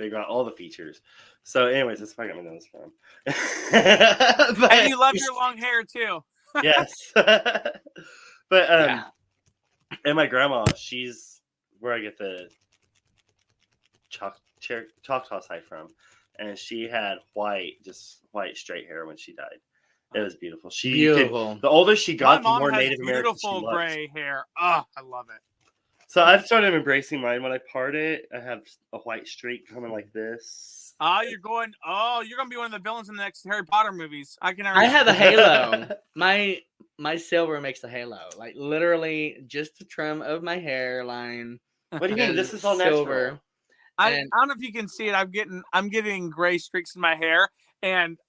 got all the features. So, anyways, that's where I got my nose from. And you love your long hair too. Yes. But and my grandma, she's where I get the Choctaw side from, and she had white straight hair when she died. It was beautiful. The older she got, the more Native American she was. Beautiful gray hair. Oh, I love it. So I've started embracing mine. When I part it, I have a white streak coming like this. You're going to be one of the villains in the next Harry Potter movies. I have a halo. My silver makes a halo. Like literally just the trim of my hairline. What do you mean? This is all silver. I don't know if you can see it. I'm getting gray streaks in my hair, and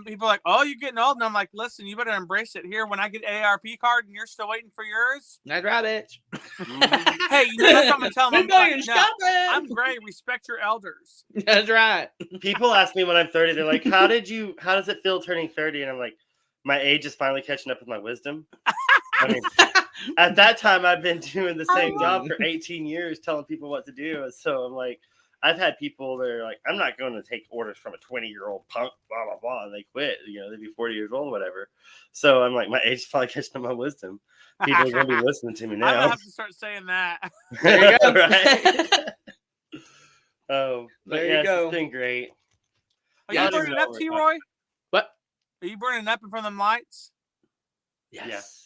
people are like, "Oh, you're getting old," and I'm like, "Listen, you better embrace it." Here, when I get AARP card and you're still waiting for yours, that's right, bitch. Hey, that's what I'm gonna tell them. I'm gray. Respect your elders. That's right. People ask me when I'm 30, they're like, how does it feel turning 30? And I'm like, my age is finally catching up with my wisdom. I mean, at that time, I've been doing the same job for 18 years, telling people what to do. So I'm like, I've had people that are like, I'm not going to take orders from a 20-year-old punk, blah, blah, blah, and they quit. They'd be 40 years old or whatever. So I'm like, my age is probably catching up my wisdom. People are going to be listening to me now. I'm going to have to start saying that. There you go. Right? There you go. It's been great. Are you burning up, T-Roy? What? Are you burning up in front of them lights? Yes.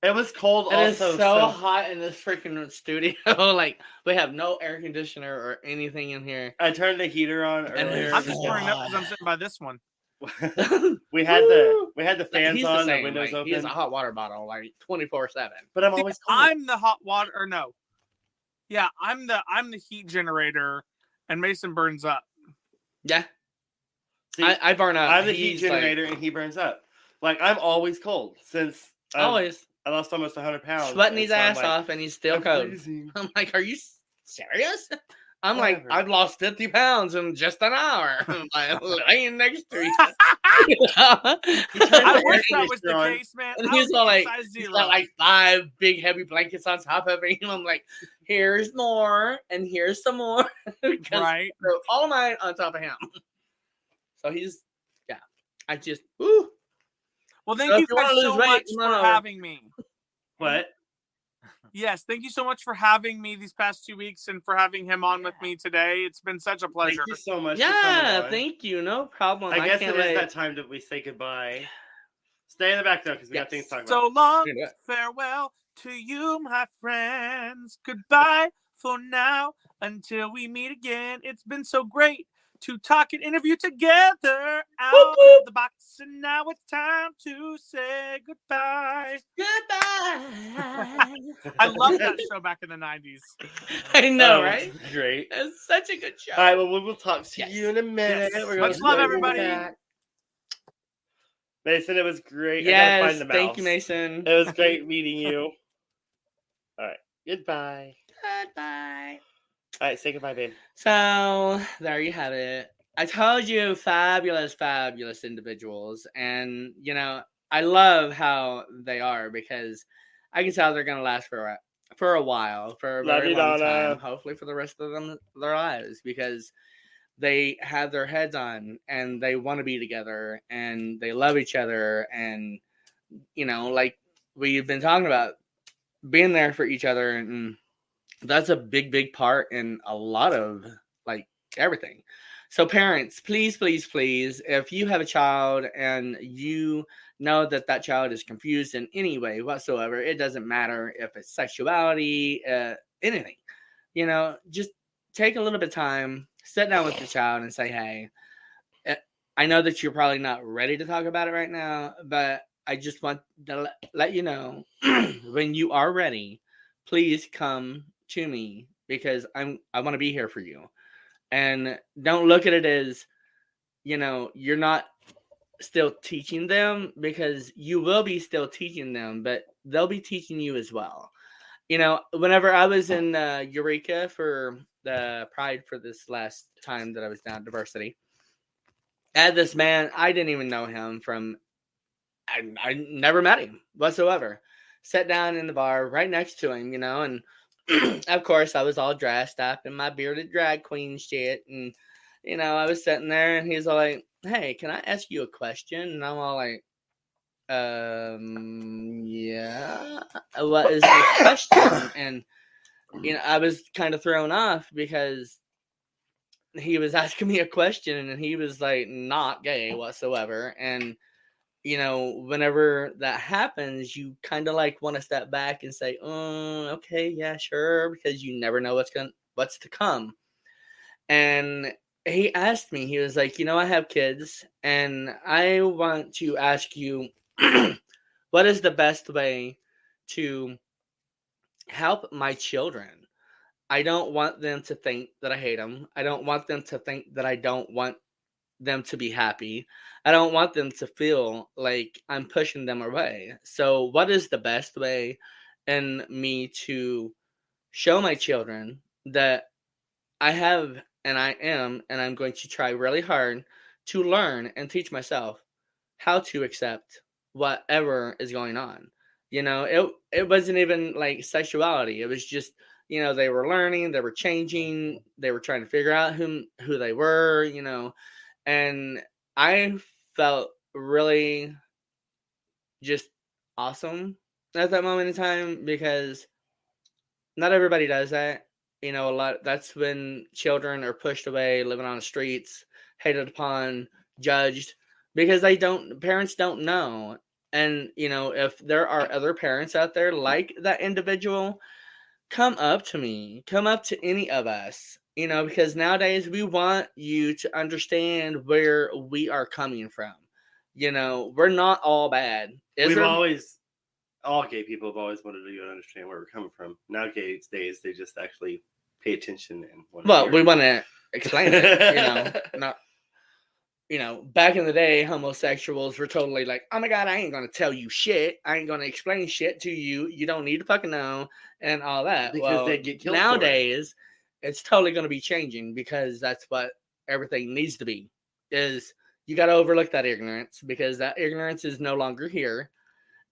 It was cold. It is so hot in this freaking studio. Like we have no air conditioner or anything in here. I turned the heater on earlier. I'm just burning up because I'm sitting by this one. we had the fans on, the windows open. He has a hot water bottle like 24/7. But I'm always cold. I'm the hot water, or no? Yeah, I'm the heat generator, and Mason burns up. Yeah. See, I burn up. I'm the heat generator, and he burns up. Like I'm always cold since always. I lost almost 100 pounds. Sweating his ass off, and he's still cold. Freezing. I'm like, are you serious? I'm like, I've lost 50 pounds in just an hour. I'm like, laying next to you. I wish that was the case, man. And he's got like 5 big heavy blankets on top of him. I'm like, here's more, and here's some more. Right. All of mine on top of him. So he's, yeah. I just, woo. Well, thank So if you you guys wanna lose so weight, much come on for over. having me. What? Yes, thank you so much for having me these past 2 weeks and for having him on with me today. It's been such a pleasure. Thank you so much for coming Yeah, on. thank you. No problem. I guess can't it is wait. that time that we say goodbye. Stay in the back though, because we got things to talk about. So long, Yeah. farewell to you, my friends. Goodbye for now until we meet again. It's been so great to talk and interview together out of the box, and now it's time to say goodbye. Goodbye. I love that show back in the 90s. I know, Oh, right? Great. It's such a good show. All right, well, we will talk to Yes. you in a minute. Yes. We're gonna Much love, go everybody. back. Mason, it was great. I gotta Yes, find the mouse. thank you, Mason. It was great meeting you. All right, goodbye. Goodbye. All right, say goodbye, babe. So there you have it. I told you, fabulous, fabulous individuals, and I love how they are because I can tell they're gonna last for a while, for a Love very you, long Donna. time, hopefully for the rest of their lives, because they have their heads on and they want to be together and they love each other, and like we've been talking about, being there for each other, and that's a big part in a lot of like everything. So parents, please, please, please, if you have a child and you know that child is confused in any way whatsoever, it doesn't matter if it's sexuality, anything, just take a little bit of time, sit down with your child and say, hey, I know that you're probably not ready to talk about it right now, but I just want to let you know when you are ready, please come to me because I want to be here for you. And don't look at it as, you're not still teaching them, because you will be still teaching them, but they'll be teaching you as well. Whenever I was in Eureka for the Pride for this last time that I was down at Diversity, I had this man, I didn't even know him from, I never met him whatsoever. Sat down in the bar right next to him, and of course I was all dressed up in my bearded drag queen shit, and I was sitting there and he's all like, hey, can I ask you a question? And I'm all like, yeah, what is the question? And I was kind of thrown off because he was asking me a question and he was like not gay whatsoever. And whenever that happens, you kind of like want to step back and say, okay, yeah, sure, because you never know what's to come. And he asked me, he was like, I have kids and I want to ask you, what is the best way to help my children? I don't want them to think that I hate them. I don't want them to think that I don't want them to be happy. I don't want them to feel like I'm pushing them away. So what is the best way in me to show my children that I have and I am, and I'm going to try really hard to learn and teach myself how to accept whatever is going on. It wasn't even like sexuality. It was just, they were learning, they were changing, they were trying to figure out who they were, and I felt really just awesome at that moment in time, because not everybody does that. A lot, that's when children are pushed away, living on the streets, hated upon, judged, because parents don't know. And, if there are other parents out there like that individual, come up to me, come up to any of us, because nowadays we want you to understand where we are coming from. We're not all bad. All gay people have always wanted you to understand where we're coming from. Nowadays, they just actually pay attention and we want to explain it, not, back in the day, homosexuals were totally like, oh my God, I ain't going to tell you shit. I ain't going to explain shit to you. You don't need to fucking know and all that. Because they get killed nowadays, it's totally going to be changing, because that's what everything needs to be, is you got to overlook that ignorance, because that ignorance is no longer here.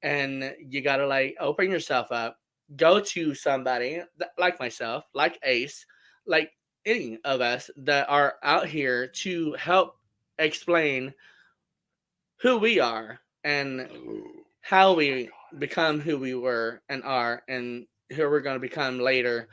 And you got to like open yourself up, go to somebody like myself, like Ace, like any of us that are out here to help explain who we are and how we become who we were and are and who we're going to become later.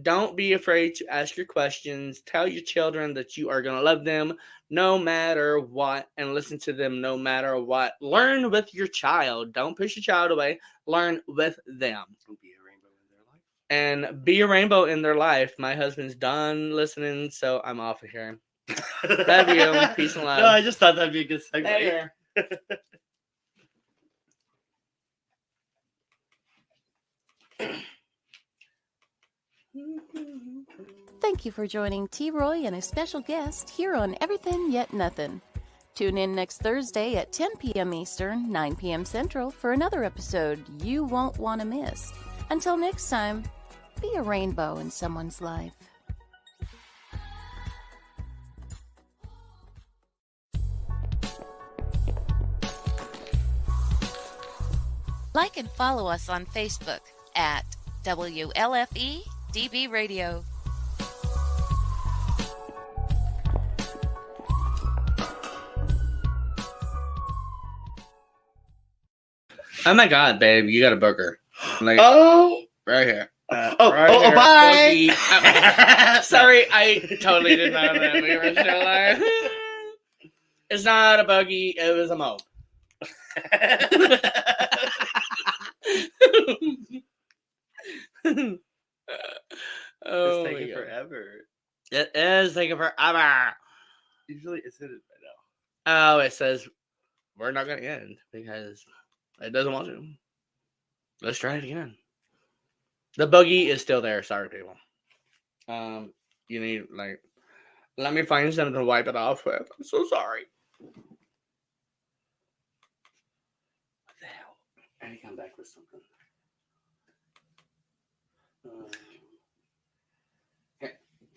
Don't be afraid to ask your questions. Tell your children that you are going to love them no matter what and listen to them no matter what. Learn with your child. Don't push your child away. Learn with them. Be a rainbow in their life. And be a rainbow in their life. My husband's done listening, so I'm off of here. Love you. Peace and love. No, I just thought that'd be a good segue. Later. Thank you for joining T. Roy and a special guest here on Everythin Yet Nothin. Tune in next Thursday at 10 p.m. Eastern, 9 p.m. Central for another episode you won't want to miss. Until next time, be a rainbow in someone's life. Like and follow us on Facebook at wlfe-dbradio. Oh my God, babe, you got a burger. Like, Oh, right here. bye. Bogey. Sorry, I totally didn't know that we were still live. It's not a buggy, it was a mope. It's taking forever. It is taking forever. Usually it's in it right now. Oh, it says we're not going to end because it doesn't want to. Let's try it again. The buggy is still there. Sorry, people. You need, let me find something to wipe it off with. I'm so sorry. What the hell? I need to come back with something.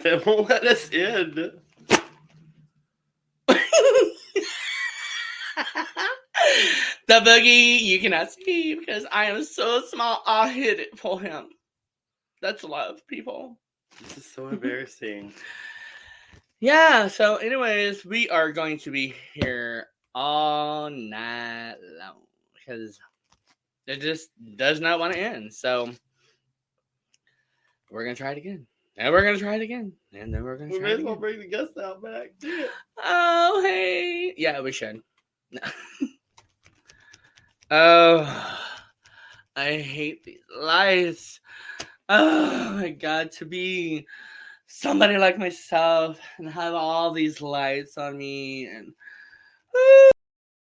It won't let us in. The boogie you cannot see because I am so small. I'll hit it for him. That's love, people. This is so embarrassing. Yeah, so anyways, we are going to be here all night long because it just does not want to end. So we're going to try it again. And we're going to try it again. And then we're going to We try may it as well again. bring the guest out back. Yeah. Oh, hey. Yeah, we should. Oh, I hate these lights. Oh, my God, to be somebody like myself and have all these lights on me and